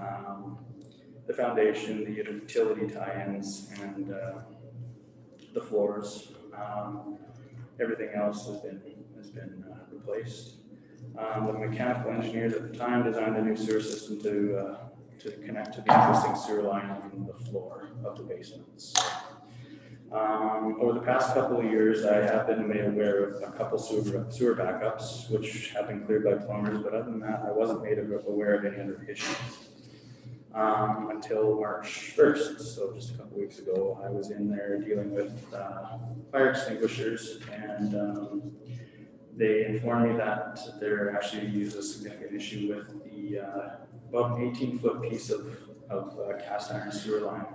the foundation, the utility tie-ins, and the floors. Everything else has been replaced. The mechanical engineers at the time designed a new sewer system to connect to the existing sewer line on the floor of the basement. So, over the past couple of years, I have been made aware of a couple sewer backups, which have been cleared by plumbers, but other than that, I wasn't made aware of any other issues. Until March 1st, so just a couple weeks ago, I was in there dealing with fire extinguishers, and they informed me that there actually is a significant issue with the about an 18-foot piece of cast iron sewer line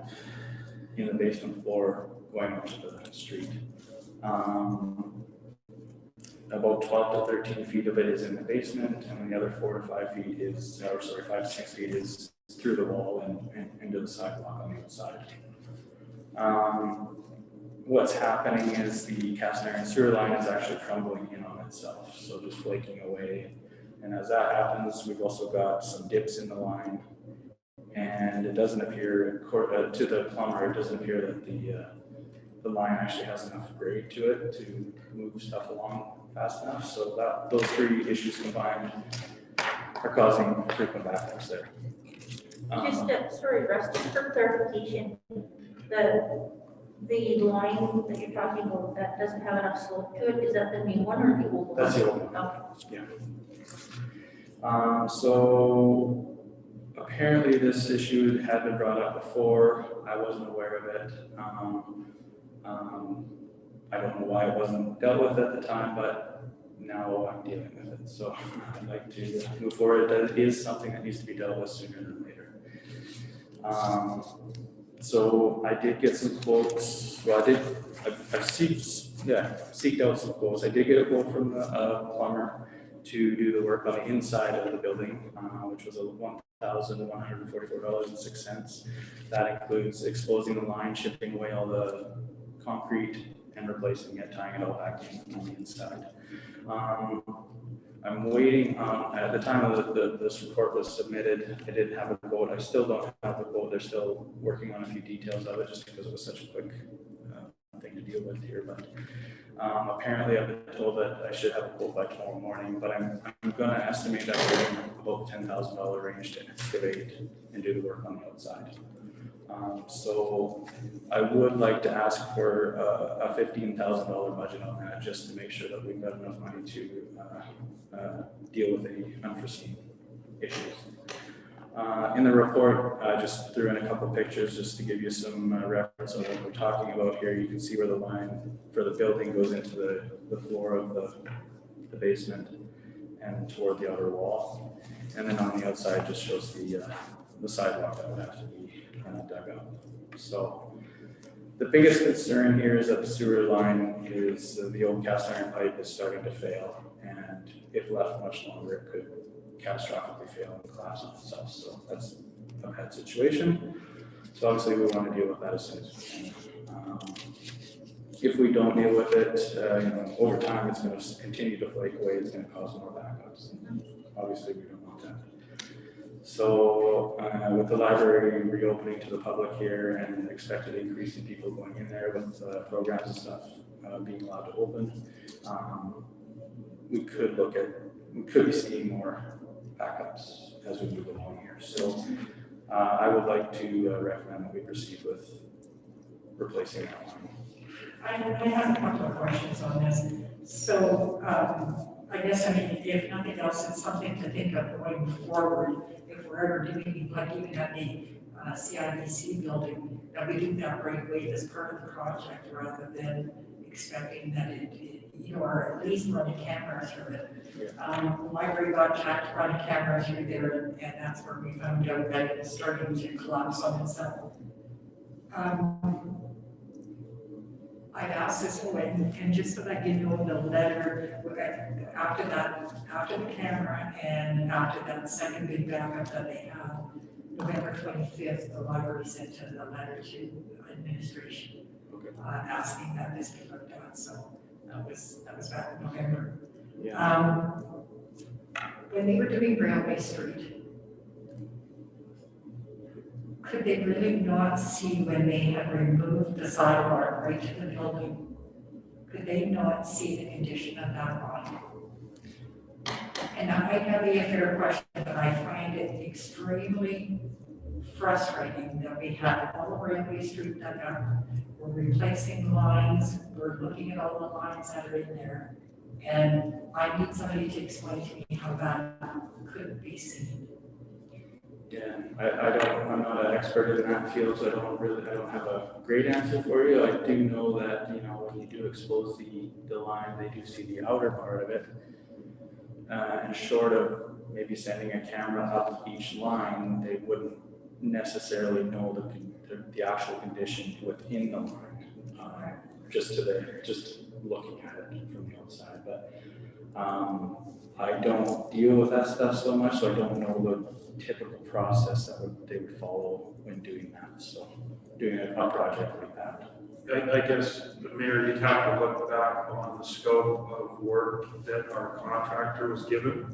in the basement floor going up to the street. About 12 to 13 feet of it is in the basement, and the other 4 to 5 feet is, 5 to 6 feet is through the wall and into the sidewalk on the outside. What's happening is the cast iron sewer line is actually crumbling in on itself, so just flaking away. And as that happens, we've also got some dips in the line, and it doesn't appear, to the plumber, it doesn't appear that the line actually has enough grade to it to move stuff along fast enough. So those three issues combined are causing frequent backups there. Sorry, Russ, just for clarification, the line that you're talking about that doesn't have enough slope to it, is that the new one or the old one? That's the old one. Okay. Yeah. So apparently this issue had been brought up before. I wasn't aware of it. I don't know why it wasn't dealt with at the time, but now I'm dealing with it. So I'd like to move forward. That is something that needs to be dealt with sooner than later. So I did get some quotes. Well, I've seeked out some quotes. I did get a quote from a plumber to do the work on the inside of the building, which was $1,144.06. That includes exposing the line, chipping away all the concrete, and replacing it, tying it all back in on the inside. I'm waiting on, at the time of this report was submitted, I didn't have a quote. I still don't have the quote. They're still working on a few details of it just because it was such a quick thing to deal with here. But apparently I've been told that I should have a quote by tomorrow morning, but I'm going to estimate that we're in about $10,000 range to excavate and do the work on the outside. So I would like to ask for a $15,000 budget on that, just to make sure that we've got enough money to deal with any unforeseen issues. In the report, I just threw in a couple pictures just to give you some reference on what we're talking about here. You can see where the line for the building goes into the floor of the basement and toward the outer wall. And then on the outside just shows the sidewalk that would have to be dug up. So the biggest concern here is that the sewer line is the old cast iron pipe is starting to fail, and if left much longer, it could catastrophically fail and collapse on itself. So that's a bad situation. So obviously we want to deal with that as soon as we can. If we don't deal with it, over time it's going to continue to flake away. It's going to cause more backups. And obviously we don't want that. So with the library reopening to the public here and expected increase in people going in there with programs and stuff being allowed to open, we could be seeing more backups as we move along here. So I would like to recommend that we proceed with replacing that line. I have a couple of questions on this. So I guess, if nothing else, it's something to think of going forward. If we're ever doing, like even at the CIBC building, that we do that right away as part of the project rather than expecting that or at least running cameras through it. The library got Jack to run a camera through there, and that's where we found out that it was starting to collapse on itself. I've asked this and just so that you know, the letter after the camera and after that second big backup that they had, November 25th, the library sent a letter to administration asking that this be looked at. So That was back in November. Yeah. When they were doing Railway Street, could they really not see when they had removed the sidewalk right to the building? Could they not see the condition of that line? And that might not be a fair question, but I find it extremely frustrating that we have all the Railway Street dug up. We're replacing lines, we're looking at all the lines that are in there. And I need somebody to explain to me how that could be seen. Yeah, I'm not an expert in that field, so I don't have a great answer for you. I do know that, when you do expose the line, they do see the outer part of it. And short of maybe sending a camera up each line, they wouldn't necessarily know the actual condition within the line, just looking at it from the outside. But I don't deal with that stuff so much, so I don't know the typical process they would follow when doing that. So doing a project like that. I guess, Mayor, you'd have to look back on the scope of work that our contractor was given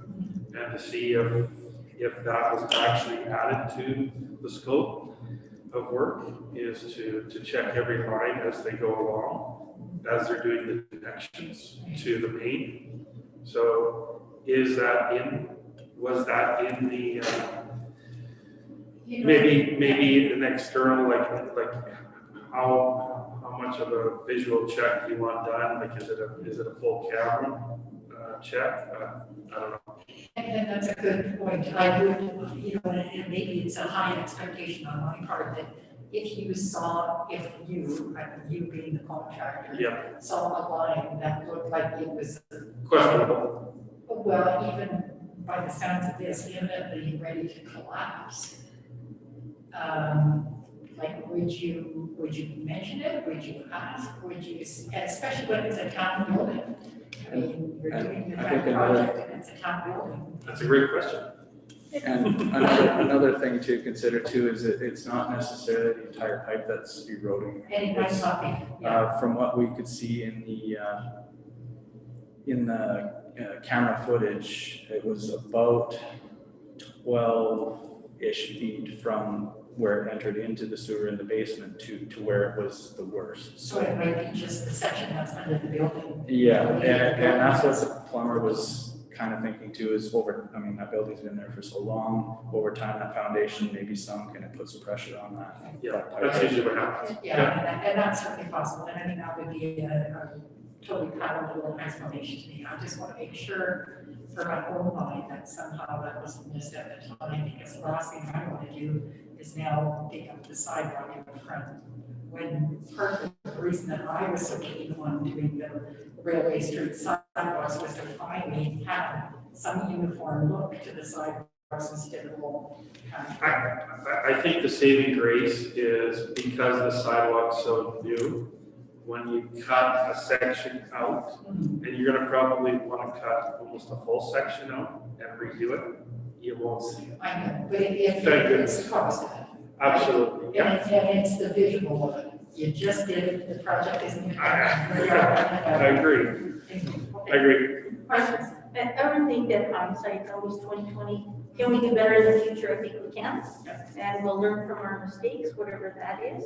and to see if that was actually added to the scope of work, is to check every line as they go along, as they're doing the connections to the main. So was that in the, maybe an external, like how much of a visual check do you want done? Like, is it a full camera check? I don't know. And that's a good point. I would, and maybe it's a high expectation on my part that if you being the contractor, Yeah. saw a line that looked like it was Questionable. well, even by the sounds of this, imminently ready to collapse. Like, would you mention it? Would you ask? Especially when it's a town building? I mean, you're doing the town project and it's a town building. That's a great question. And another thing to consider too is that it's not necessarily the entire pipe that's eroding. And it might not be. Yeah. From what we could see in the camera footage, it was about 12-ish feet from where it entered into the sewer in the basement to where it was the worst. So it might be just the section that's under the building. Yeah, and that's what the plumber was kind of thinking too, is that building's been there for so long, over time that foundation may be sunk and it puts some pressure on that. Yeah, that's usually what happens. Yeah, and that's certainly possible, and I think that would be a totally palatable explanation to me. I just want to make sure for my own mind that somehow that wasn't missed at the time, because the last thing I want to do is now dig up the sidewalk in the front. When part of the reason that I was so keen on doing the Railway Street sidewalks was to finally have some uniform look to the sidewalks instead of all. I think the saving grace is because the sidewalk's so new, when you cut a section out, and you're gonna probably want to cut almost a full section out and redo it, you won't see it. I know, but if Thank it's the cost of it. Absolutely, yeah. And it's the visual of it. You just did it, the project isn't. I agree. I agree. Questions? I would think that hindsight's always 20/20. Can we do better in the future? I think we can. And we'll learn from our mistakes, whatever that is.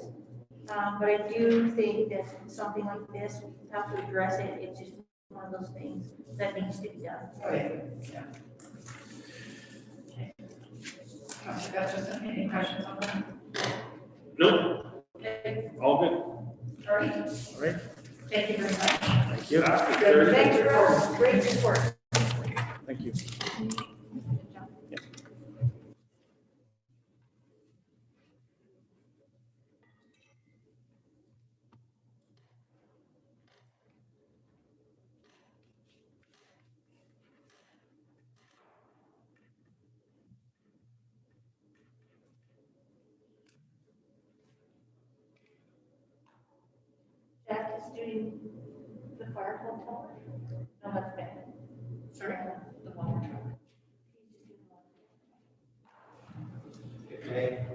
But I do think that something like this, we have to address it. It's just one of those things that needs to be done. Okay. Yeah. Councilor Gutcherson, any questions on that? Nope, Okay, all good. all right. All right. Thank you very much. Thank you. Good, thank you, Rose. Great support. Thank you. Jack is doing the fire hotel. No, that's bad. Sorry, the water truck. Okay.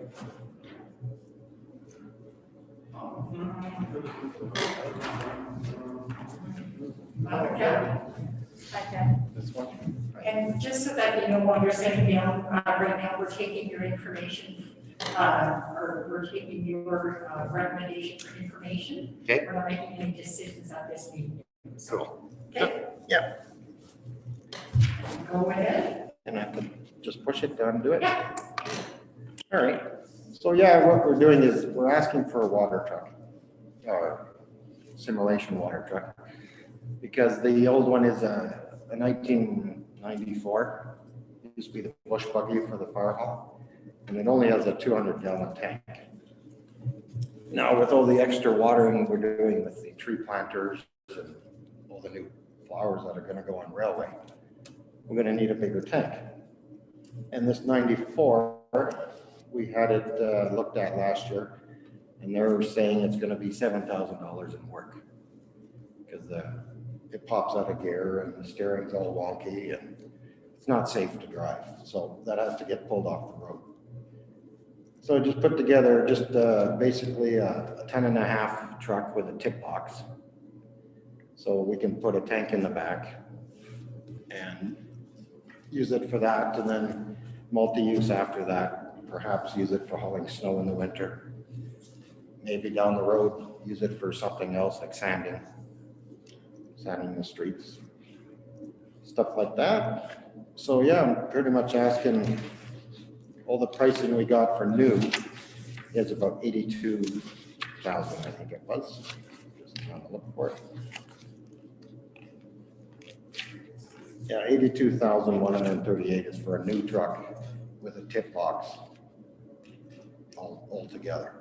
Okay. Okay. This one? And just so that you know, while you're sitting down, right now, we're taking your information, or we're taking your recommendation for information. Okay. We're not making any decisions at this meeting. Cool. Okay? Yeah. Go ahead. And I could just push it down and do it. Yeah. All right. So yeah, what we're doing is we're asking for a water truck, or simulation water truck, because the old one is a 1994. It used to be the bush buggy for the fire hall, and it only has a 200-gallon tank. Now, with all the extra watering we're doing with the tree planters and all the new flowers that are going to go on railway, we're going to need a bigger tank. And this 94, we had it looked at last year, and they're saying it's going to be $7,000 in work because it pops out of gear and the steering's all wonky and it's not safe to drive. So that has to get pulled off the road. So I just put together just basically a 10.5 truck with a tip box. So we can put a tank in the back and use it for that, and then multi-use after that, perhaps use it for hauling snow in the winter. Maybe down the road, use it for something else like sanding the streets, stuff like that. So yeah, I'm pretty much asking, all the pricing we got for new is about 82,000, I think it was. Just trying to look for it. Yeah, 82,138 is for a new truck with a tip box all together.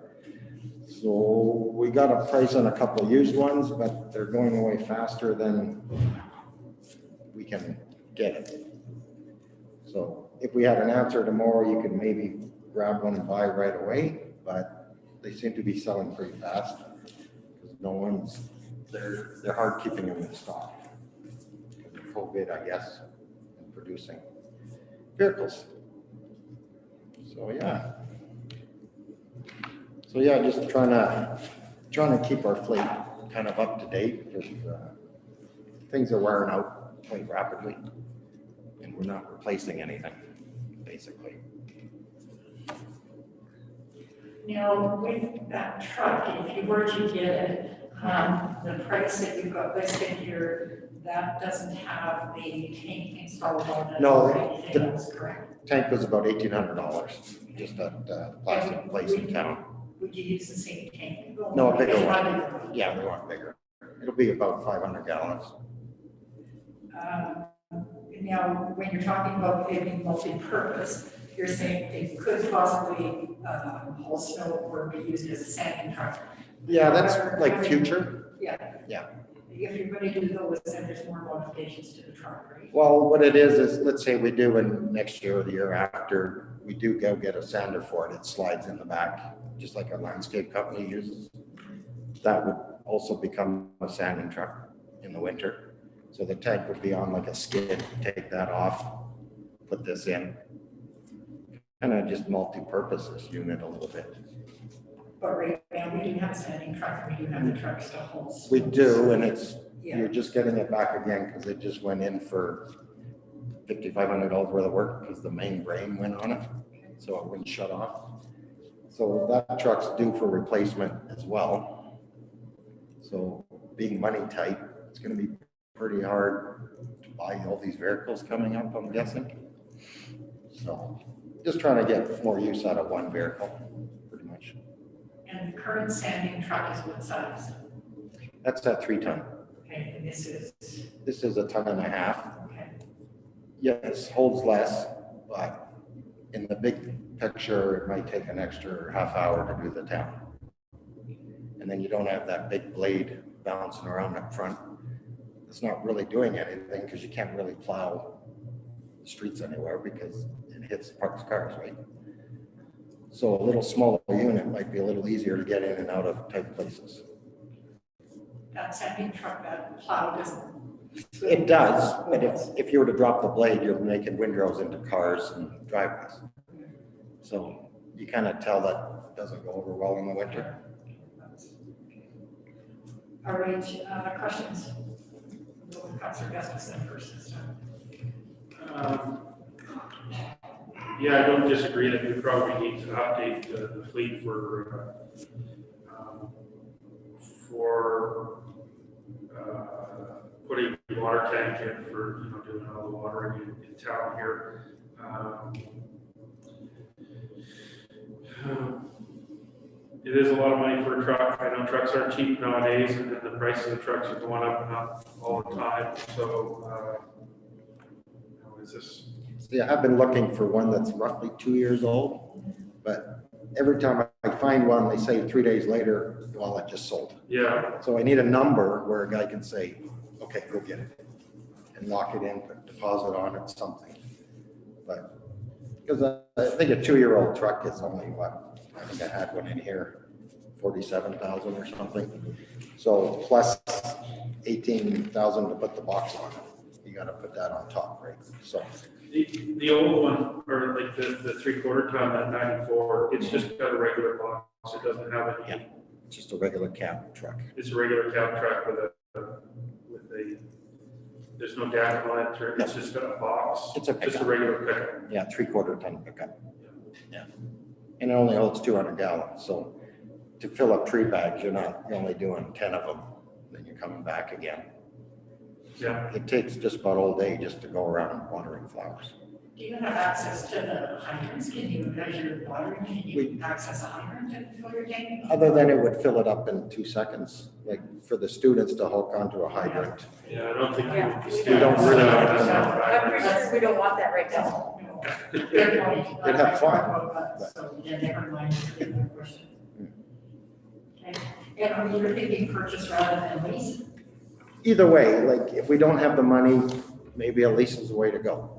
So we got a price on a couple of used ones, but they're going away faster than we can get it. So if we had an answer tomorrow, you could maybe grab one and buy right away, but they seem to be selling pretty fast. Because they're hard keeping them in stock. Because of COVID, I guess, and producing vehicles. So yeah. So yeah, just trying to keep our fleet kind of up to date because things are wearing out quite rapidly, and we're not replacing anything, basically. Now, with that truck, if you were to get it, the price that you've got listed here, that doesn't have the tank installed on it No, or anything else, correct? Tank was about $1,800, just at plastic place in town. Would you use the same tank? No, a bigger It's one. not bigger. Yeah, we want bigger. It'll be about 500 gallons. Now, when you're talking about it being multi-purpose, you're saying it could possibly haul snow or be used as a sanding truck. Yeah, that's like future. Yeah. Yeah. If you're going to do those, then there's more modifications to the truck, right? Well, what it is let's say we do in next year or the year after, we do go get a sander for it. It slides in the back, just like a landscape company uses. That would also become a sanding truck in the winter. So the tank would be on like a skid, take that off, put this in. Kind of just multi-purpose this unit a little bit. But right now, we do have a sanding truck, and we do have the trucks to haul snow. We do, and it's, Yeah. you're just getting it back again because it just went in for $5,500 worth of work because the main brain went on it, so it wouldn't shut off. So that truck's due for replacement as well. So being money tight, it's going to be pretty hard to buy all these vehicles coming up, I'm guessing. So just trying to get more use out of one vehicle, pretty much. And the current sanding truck is what size? That's that 3-ton. Okay, and this is, This is a 1.5 tons. okay, Yes, holds less, but in the big picture, it might take an extra half hour to do the town. And then you don't have that big blade bouncing around up front. It's not really doing anything because you can't really plow the streets anywhere because it hits parked cars, right? So a little smaller unit might be a little easier to get in and out of tight places. that sanding truck, that plow doesn't. It does, but if you were to drop the blade, you're making windrows into cars and driveways. So you kind of tell that it doesn't go over well in the winter. All right, questions? Councilor Gustafson first this time. Yeah, I don't disagree that we probably need to update the fleet for putting a water tank in for, doing all the watering in town here. It is a lot of money for a truck. I know trucks aren't cheap nowadays, and then the price of the trucks are going up and up all the time. So, is this? See, I have been looking for one that's roughly 2 years old, but every time I find one, they say 3 days later, well, it just sold. Yeah, So I need a number where a guy can say, okay, go get it and lock it in, put deposit on it, something. But, because I think a 2-year-old truck is only what, I think I had one in here, 47,000 or something. So plus 18,000 to put the box on it. You gotta put that on top, right? So, the old one, or like the 3/4 ton, that 94, it's just got a regular box. It doesn't have any. Yeah. it's just a regular cab truck. It's a regular cab truck with a, there's no deck on it, or it's just got a box. It's a Just a pickup. regular pickup. Yeah, 3/4 ton pickup. Yeah. And it only holds 200 gallons. So to fill up tree bags, you're only doing 10 of them. Then you're coming back again. Yeah. It takes just about all day just to go around watering flowers. Do you have access to the hydrants? Can you, as you're watering, can you access a hydrant and fill your tank? Other than it would fill it up in 2 seconds, like for the students to hook onto a hydrant. Yeah, I don't think Yeah. you don't really I'm pretty sure we don't want that right now. Good point. They'd have fun. So, yeah, never mind. Good question. Okay. And are you thinking purchase rather than lease? Either way, like if we don't have the money, maybe a lease is the way to go.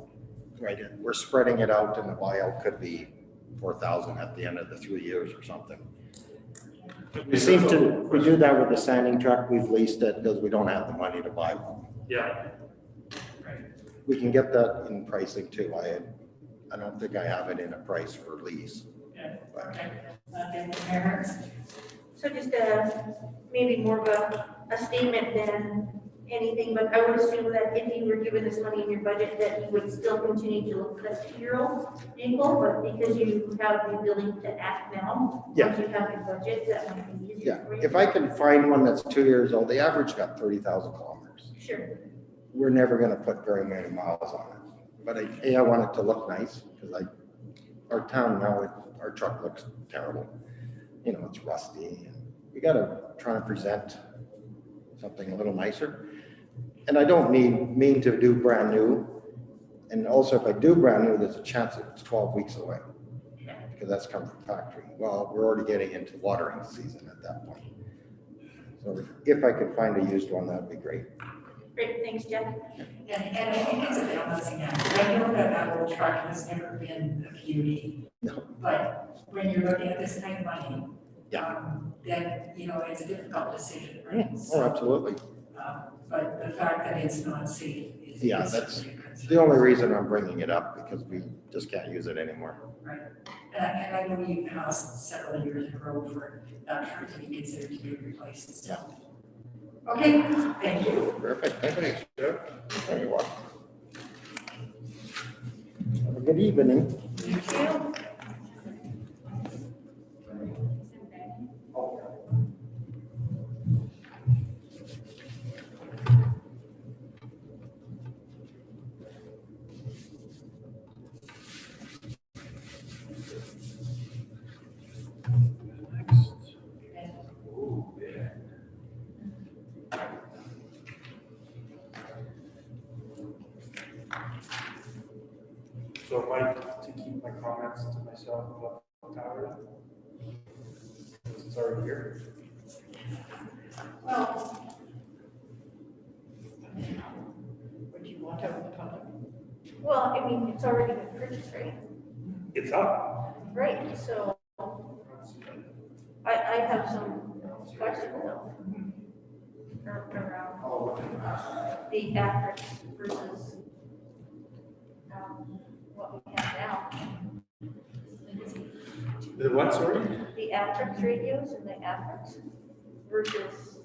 Right, we're spreading it out and the buyout could be 4,000 at the end of the 3 years or something. We do that with the sanding truck. We've leased it because we don't have the money to buy one. Yeah, We can get that in pricing too. I don't think I have it in a price for lease. Yeah. But Okay. And the parents? So just maybe more of a statement than anything, but I would assume that if you were given this money in your budget, that you would still continue to look at a 2-year-old vehicle, but because you have the ability to act now, Yeah. once you have your budget, that might be easier yeah, for you. if I can find one that's 2 years old, the average got 30,000 kilometers. Sure. We're never going to put very many miles on it. But I want it to look nice because our town now, our truck looks terrible. It's rusty. And we got to try to present something a little nicer. And I don't mean to do brand new. And also if I do brand new, there's a chance that it's 12 weeks away because that's come from factory. Well, we're already getting into watering season at that point. So if I could find a used one, that'd be great. Great, thanks, Jeff. And I think it's a balancing act. I know that old truck has never been a beauty. No. But when you're looking at this kind of money, Yeah. then, it's a difficult decision, right? Oh, absolutely. But the fact that it's not safe is. Yeah, is that's certainly a concern. The only reason I'm bringing it up because we just can't use it anymore. Right. And I know you've asked several years in a row for that truck to be considered to be replaced, so. Okay, thank you. Perfect. Thanks, Jeff. Very well. Have a good evening. You too. so Mike, to keep my comments to myself about the tower, since it's already here. Well. Would you want to have a public? Well, I mean, it's already been purchased, right? It's up. Right, so I have some questions though. Around the Afric versus what we have now. The what, sorry? The Afric radios and the Africs versus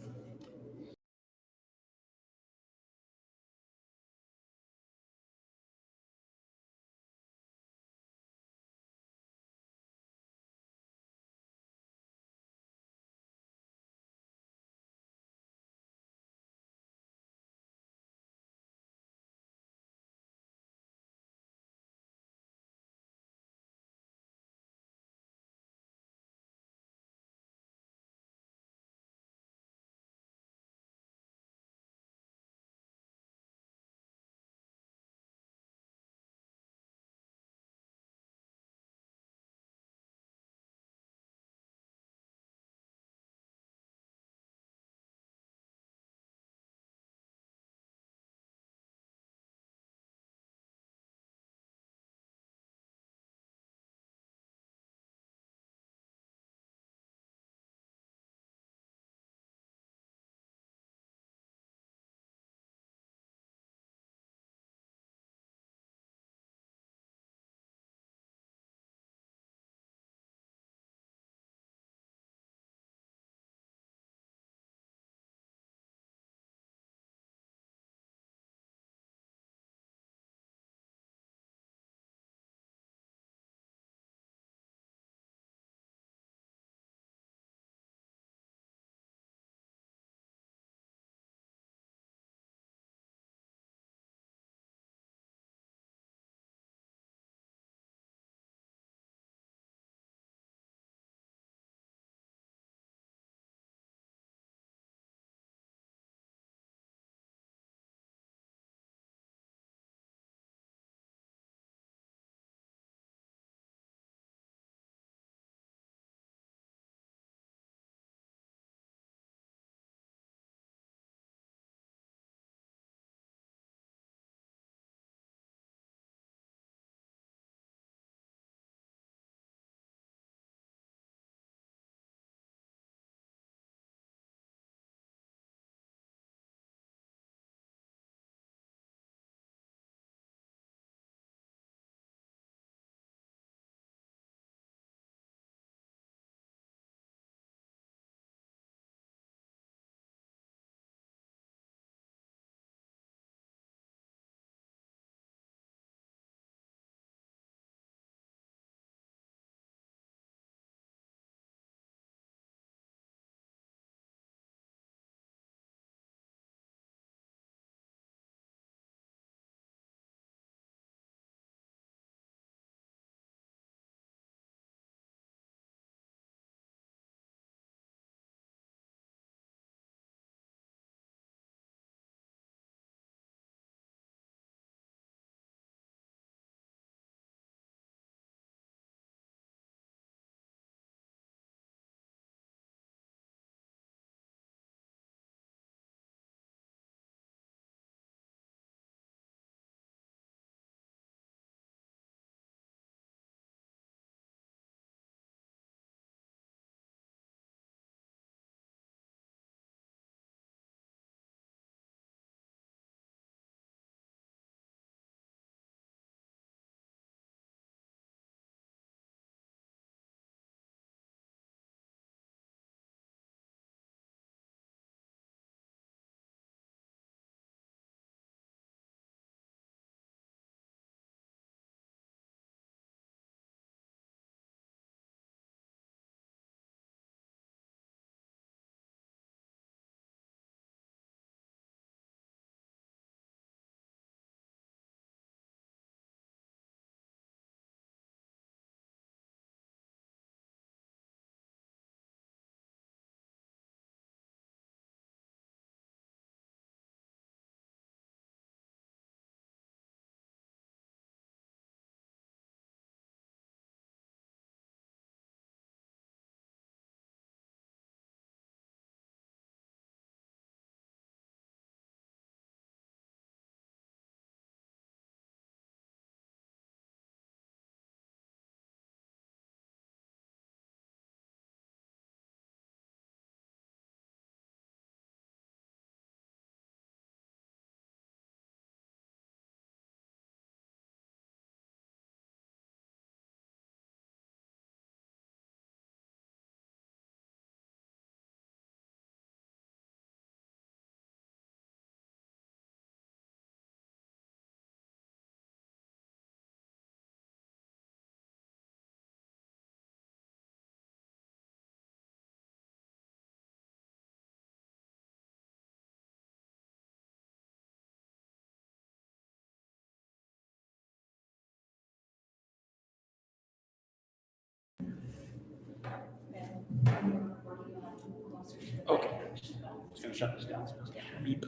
Okay. Just gonna shut this down. So it's gonna beep.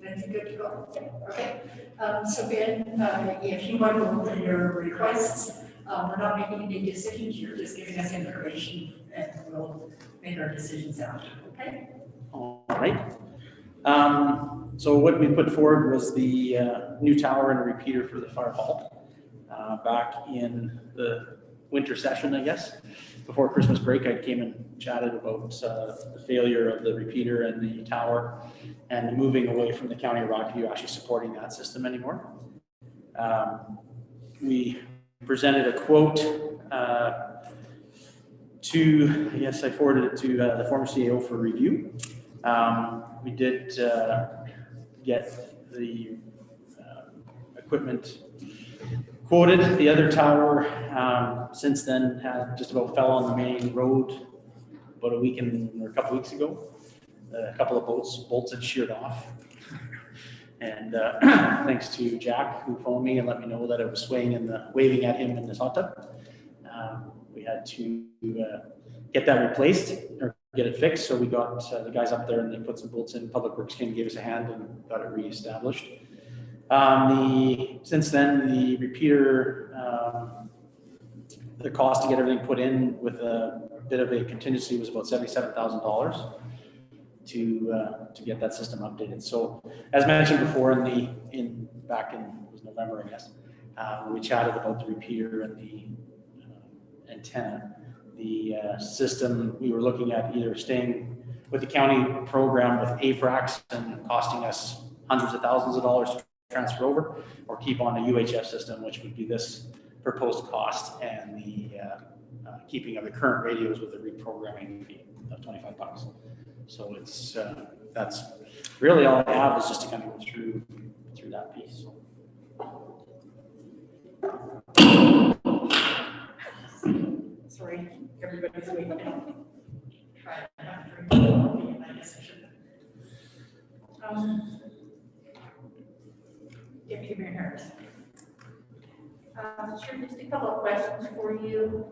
That's good to go. Okay. So Ben, if you want to open your requests, we're not making any decisions, you're just giving us information and we'll make our decisions after, okay? All right. So what we put forward was the new tower and a repeater for the fire hall. Back in the winter session, I guess, before Christmas break, I came and chatted about the failure of the repeater and the tower and moving away from the county of Rockview actually supporting that system anymore. We presented a quote to, I guess I forwarded it to the former CEO for review. We did get the equipment quoted. The other tower since then had just about fell on the main road about a couple weeks ago. A couple of bolts had sheared off. And thanks to Jack, who phoned me and let me know that it was swaying waving at him in this hot tub. We had to get that replaced or get it fixed. So we got the guys up there and they put some bolts in. Public Works came and gave us a hand and got it reestablished. Since then, the repeater, the cost to get everything put in with a bit of a contingency was about $77,000 to get that system updated. So as mentioned before back in it was November, I guess, we chatted about the repeater and the antenna. The system, we were looking at either staying with the county program with AFRAX and costing us hundreds of thousands of dollars to transfer over, or keep on a UHF system, which would be this proposed cost and the keeping of the current radios with the reprogramming fee of $25. So it's that's really all I have is just to kind of go through that piece. Sorry, everybody's waiting. Try not to drink coffee in my decision. Deputy Mayor Harris. Sure, just a couple of questions for you.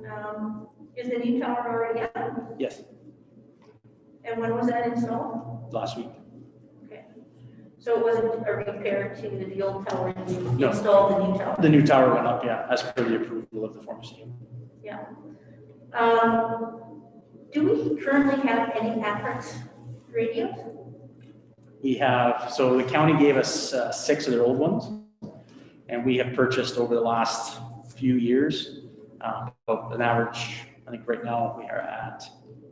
Is the new tower already up? Yes, And when was that installed? last week. Okay. So it wasn't a repair to the old tower, you No. installed the new tower? The new tower went up, yeah, as per the approval of the former CEO. Yeah. Do we currently have any AFRIX radios? We have, so the county gave us 6 of their old ones, and we have purchased over the last few years, about an average, I think right now we are at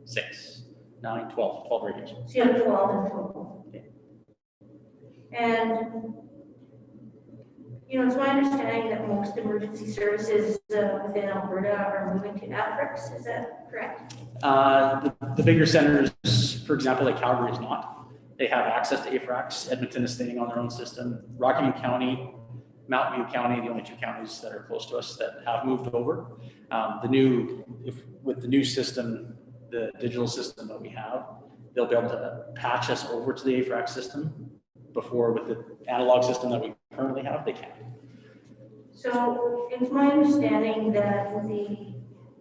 6, 9, 12 radios. So you have 12 in total. Okay. And, you know, it's my understanding that most emergency services within Alberta are moving to AFRIX, is that correct? The bigger centers, for example, like Calgary is not. They have access to AFRAX. Edmonton is staying on their own system. Rocky View County, Mountain View County, the only 2 counties that are close to us that have moved over. With the new system, the digital system that we have, they'll be able to patch us over to the AFRAX system. Before, with the analog system that we currently have, they can't. So it's my understanding that the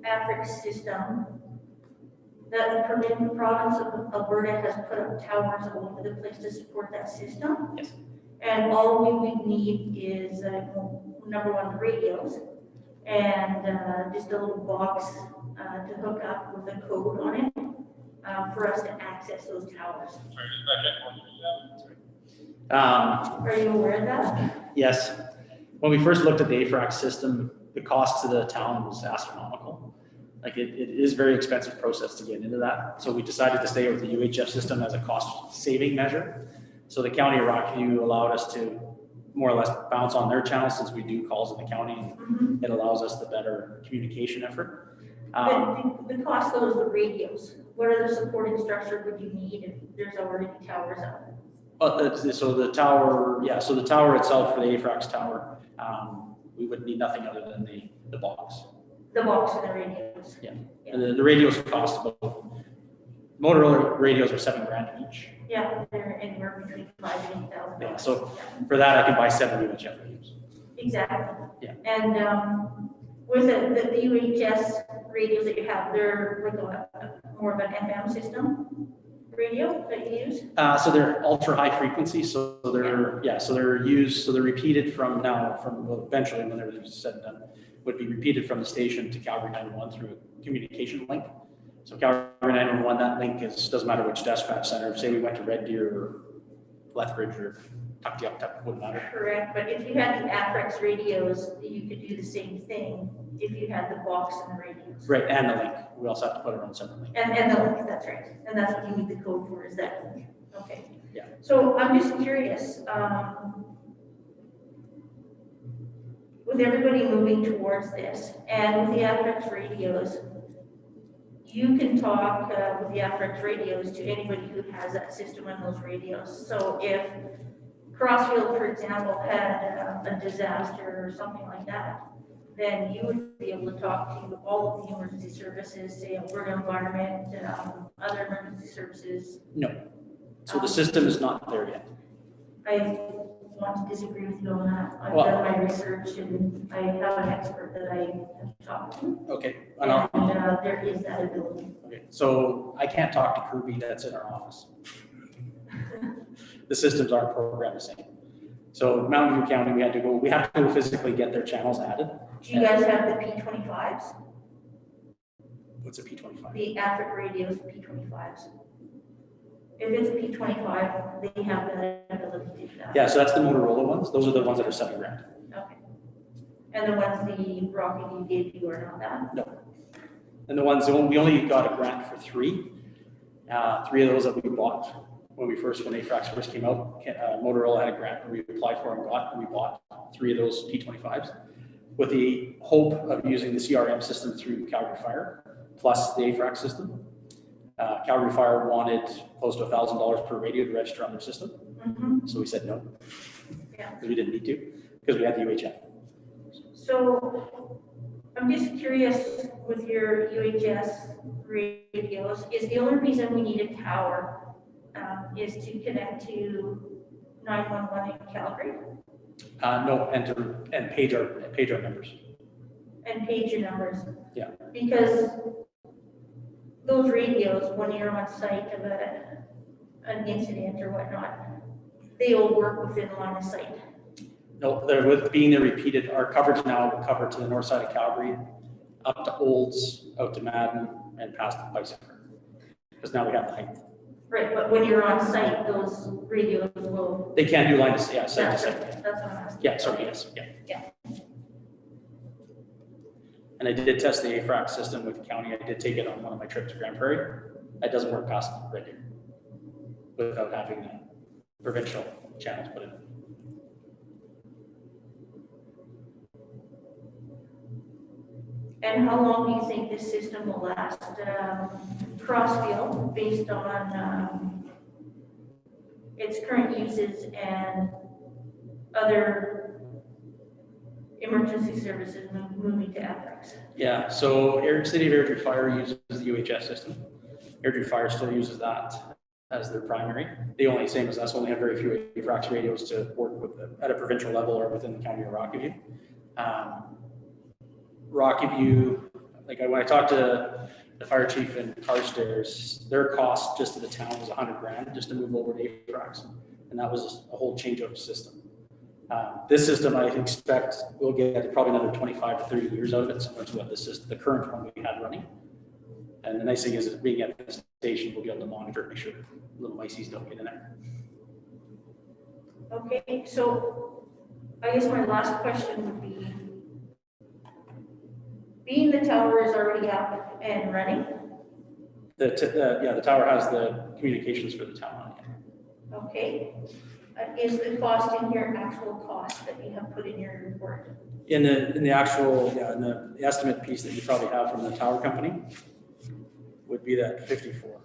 AFRIX system, that the province of Alberta has put up towers all over the place to support that system. Yes. And all we would need is, number one, the radios, and just a little box to hook up with a code on it for us to access those towers. Are you aware of that? Yes. When we first looked at the AFRAX system, the cost to the town was astronomical. Like it is a very expensive process to get into that. So we decided to stay with the UHF system as a cost saving measure. So the county of Rockview allowed us to more or less bounce on their channel since we do calls in the county. And it allows us the better communication effort. The cost though is the radios. What other supporting structure would you need if there's already towers up? So the tower, yeah, so the tower itself for the AFRAX tower, we would need nothing other than the box. The box and the radios. Yeah. And the radios cost about, Motorola radios are $7,000 each. Yeah, they're anywhere between $5,000 and $8,000. Yeah, so for that I can buy 7 UHF radios. Exactly. Yeah. And With the UHS radios that you have, they're like more of an FM system radio that you use? So they're ultra high frequency, so they're used, so they're repeated from well, eventually when everything's said and done, would be repeated from the station to Calgary 911 through a communication link. So Calgary 911, that link doesn't matter which dispatch center, say we went to Red Deer or Lethbridge or Tuktoyaktuk, wouldn't matter. Correct, but if you had the Afrex radios, you could do the same thing if you had the box and the radios. Right, and the link. We also have to put it on separately. And the link, that's right. And that's what you need the code for, is that link. Okay. Yeah. So I'm just curious, with everybody moving towards this and with the Afrex radios, you can talk with the Afrex radios to anybody who has that system on those radios. So if Crossfield, for example, had a disaster or something like that, then you would be able to talk to all of the emergency services, say Alberta Environment, other emergency services. No. So the system is not there yet. I want to disagree with you on that. I've Well- done my research and I have an expert that I have talked to. Okay. And there is that ability. Okay. So I can't talk to Kirby, that's in our office. The systems aren't programmed the same. So Mountain View County, we have to go physically get their channels added. Do you guys have the P25s? What's a P25? The Afrex radios, P25s? If it's a P25, they have the ability to do that. Yeah, so that's the Motorola ones. Those are the ones that are $7,000. Okay. And the ones the Rocky gave you are not that? No. And we only got a grant for 3. 3 of those that we bought when AFRAX first came out. Motorola had a grant where we applied for and we bought 3 of those P25s with the hope of using the CRM system through Calgary Fire plus the AFRAX system. Calgary Fire wanted close to $1,000 per radio to register on their system. Mm-hmm. So we said no. Yeah. Because we didn't need to, because we had the UHF. So I'm just curious with your UHS radios, is the only reason we need a tower is to connect to 911 in Calgary No, and page our numbers. and page your numbers? Yeah. Because those radios, when you're on site of an incident or whatnot, they all work within line of sight. No, they're being repeated. Our coverage now will cover to the north side of Calgary, up to Olds, out to Madden, and past the bicycle. Because now we have the height. Right, but when you're on site, those radios will. They can't do line to site to That's site. what I'm asking. Yeah, sorry, yes, yeah. Yeah. And I did test the AFRAX system with the county. I did take it on one of my trips to Grand Prairie. It doesn't work past Red Deer without having the provincial channels put in. And how long do you think this system will last? Crossfield, based on its current uses and other emergency services moving to Afrex? Yeah, so City of Airdrie Fire uses the UHS system. Airdrie Fire still uses that as their primary. They only, same as us, only have very few AFRAX radios to work with at a provincial level or within the county of Rocky View, like when I talked to the fire chief in Carstairs, their cost just to the town was $100,000 just to move over to AFRAX, and that was a whole change of system. This system, I expect we'll get probably another 25 to 30 years out of it, similar to what this is, the current one we had running. And the nice thing is, being at the station, we'll be able to monitor, make sure little miceys don't get in there. Okay, so I guess my last question would be, being the tower is already up and running, The tower has the communications for the town on it. okay, is the cost in your actual cost that you have put in your report? In the actual, in the estimate piece that you probably have from the tower company would be that 54.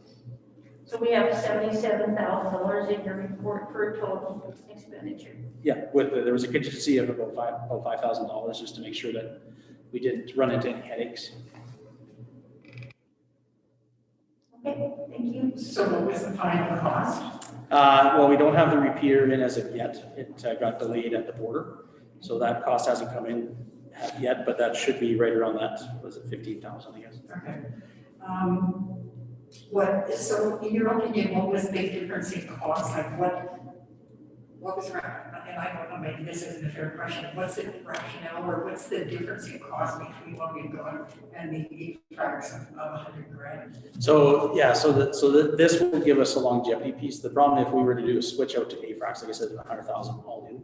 So we have $77,000 in your report for total expenditure. Yeah, there was a contingency of about $5,000 just to make sure that we didn't run into any headaches. Okay, thank you. So what was the final cost? Well, we don't have the repeater in as of yet. It got delayed at the border, so that cost hasn't come in have yet, but that should be right around that, was it 15,000, I guess? Okay. So in your opinion, what was the big difference in cost? Like what was, and I don't know, maybe this isn't a fair question, what's the rationale or what's the difference in cost between what we've got and the AFRAX of 100 grand? So, yeah, this will give us a longevity piece. The problem if we were to do a switch out to AFRAX, like I said, 100,000 all in.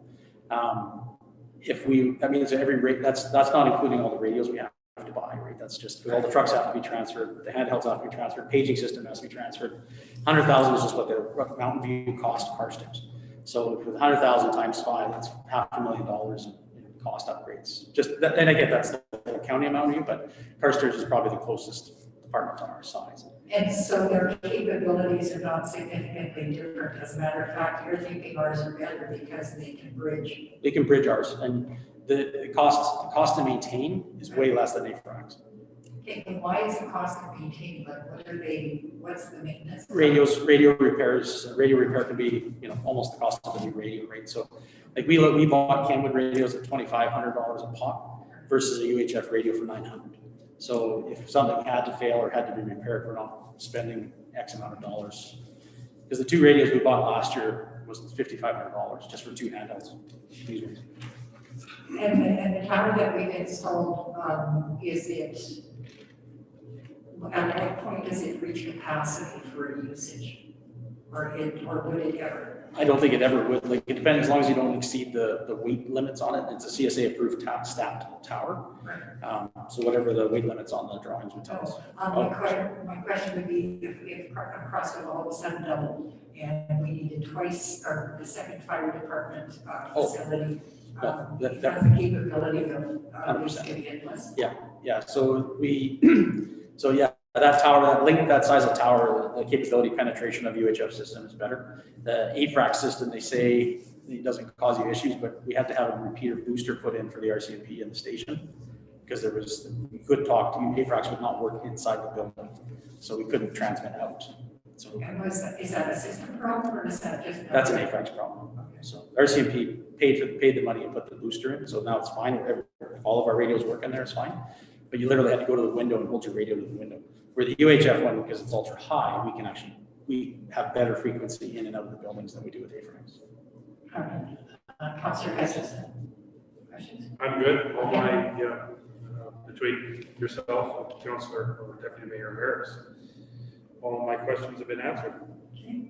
That means every rate, that's not including all the radios we have to buy, right? That's just, all the trucks have to be transferred, the handhelds have to be transferred, paging system has to be transferred. 100,000 is just what the Mountain View cost car stims. So with 100,000 times 5, that's $500,000 in cost upgrades. Just that, and again, that's the county Mountain View, but Carstairs is probably the closest department on our size. And so their capabilities are not significantly different. As a matter of fact, you're thinking ours are better because they can bridge. They can bridge ours, and the cost to maintain is way less than AFRAX. Okay, and why is the cost of maintaining, like, what's the maintenance? Radio repair can be, almost the cost of a new radio, right? So like we bought Kenwood radios at $2,500 a pop versus a UHF radio for $900. So if something had to fail or had to be repaired, we're not spending X amount of dollars. Because the 2 radios we bought last year was $5,500 just for 2 handhelds. And the tower that we've installed, at what point does it reach capacity for usage? Or would it ever? I don't think it ever would. Like, it depends, as long as you don't exceed the weight limits on it. It's a CSA approved stacked tower. Right. So whatever the weight limits on the drawings would tell us. My question would be if Crossville all of a sudden doubled and we needed twice, or the second fire department facility, it has the capability of using endless. Yeah. So that tower, that size of tower, the capability penetration of UHF system is better. The AFRAX system, they say it doesn't cause you issues, but we had to have a repeater booster put in for the RCMP in the station because we couldn't talk to AFRAX would not work inside the building, so we couldn't transmit out. So And is that a system problem or is that just? that's an AFRAX problem. So RCMP paid the money and put the booster in, so now it's fine. All of our radios work in there, it's fine. But you literally have to go to the window and hold your radio to the window. Where the UHF one, because it's ultra high, we have better frequency in and out of the buildings than we do with AFRAX. Councilor Hesses. Questions? I'm good. All my, between yourself and Councilor or Deputy Mayor Harris, all of my questions have been answered. Okay.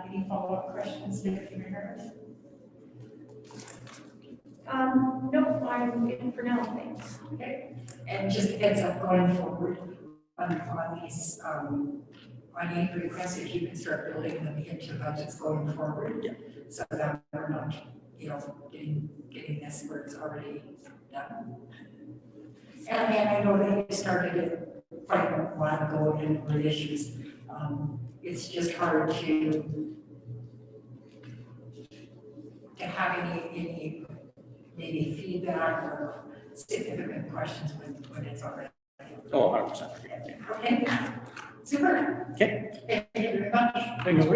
Any follow-up questions, Deputy Mayor Harris? No, I'm in for now, thanks. Okay, and just heads up going forward on these, on any requests, if you can start building them into budgets going forward. Yeah. So that we're not, getting this where it's already done. And I know that you started it quite a while ago and with issues. It's just hard to have any maybe feedback or significant questions when it's already. Oh, 100%. Okay, super. Okay. Thank you very much. Thank you.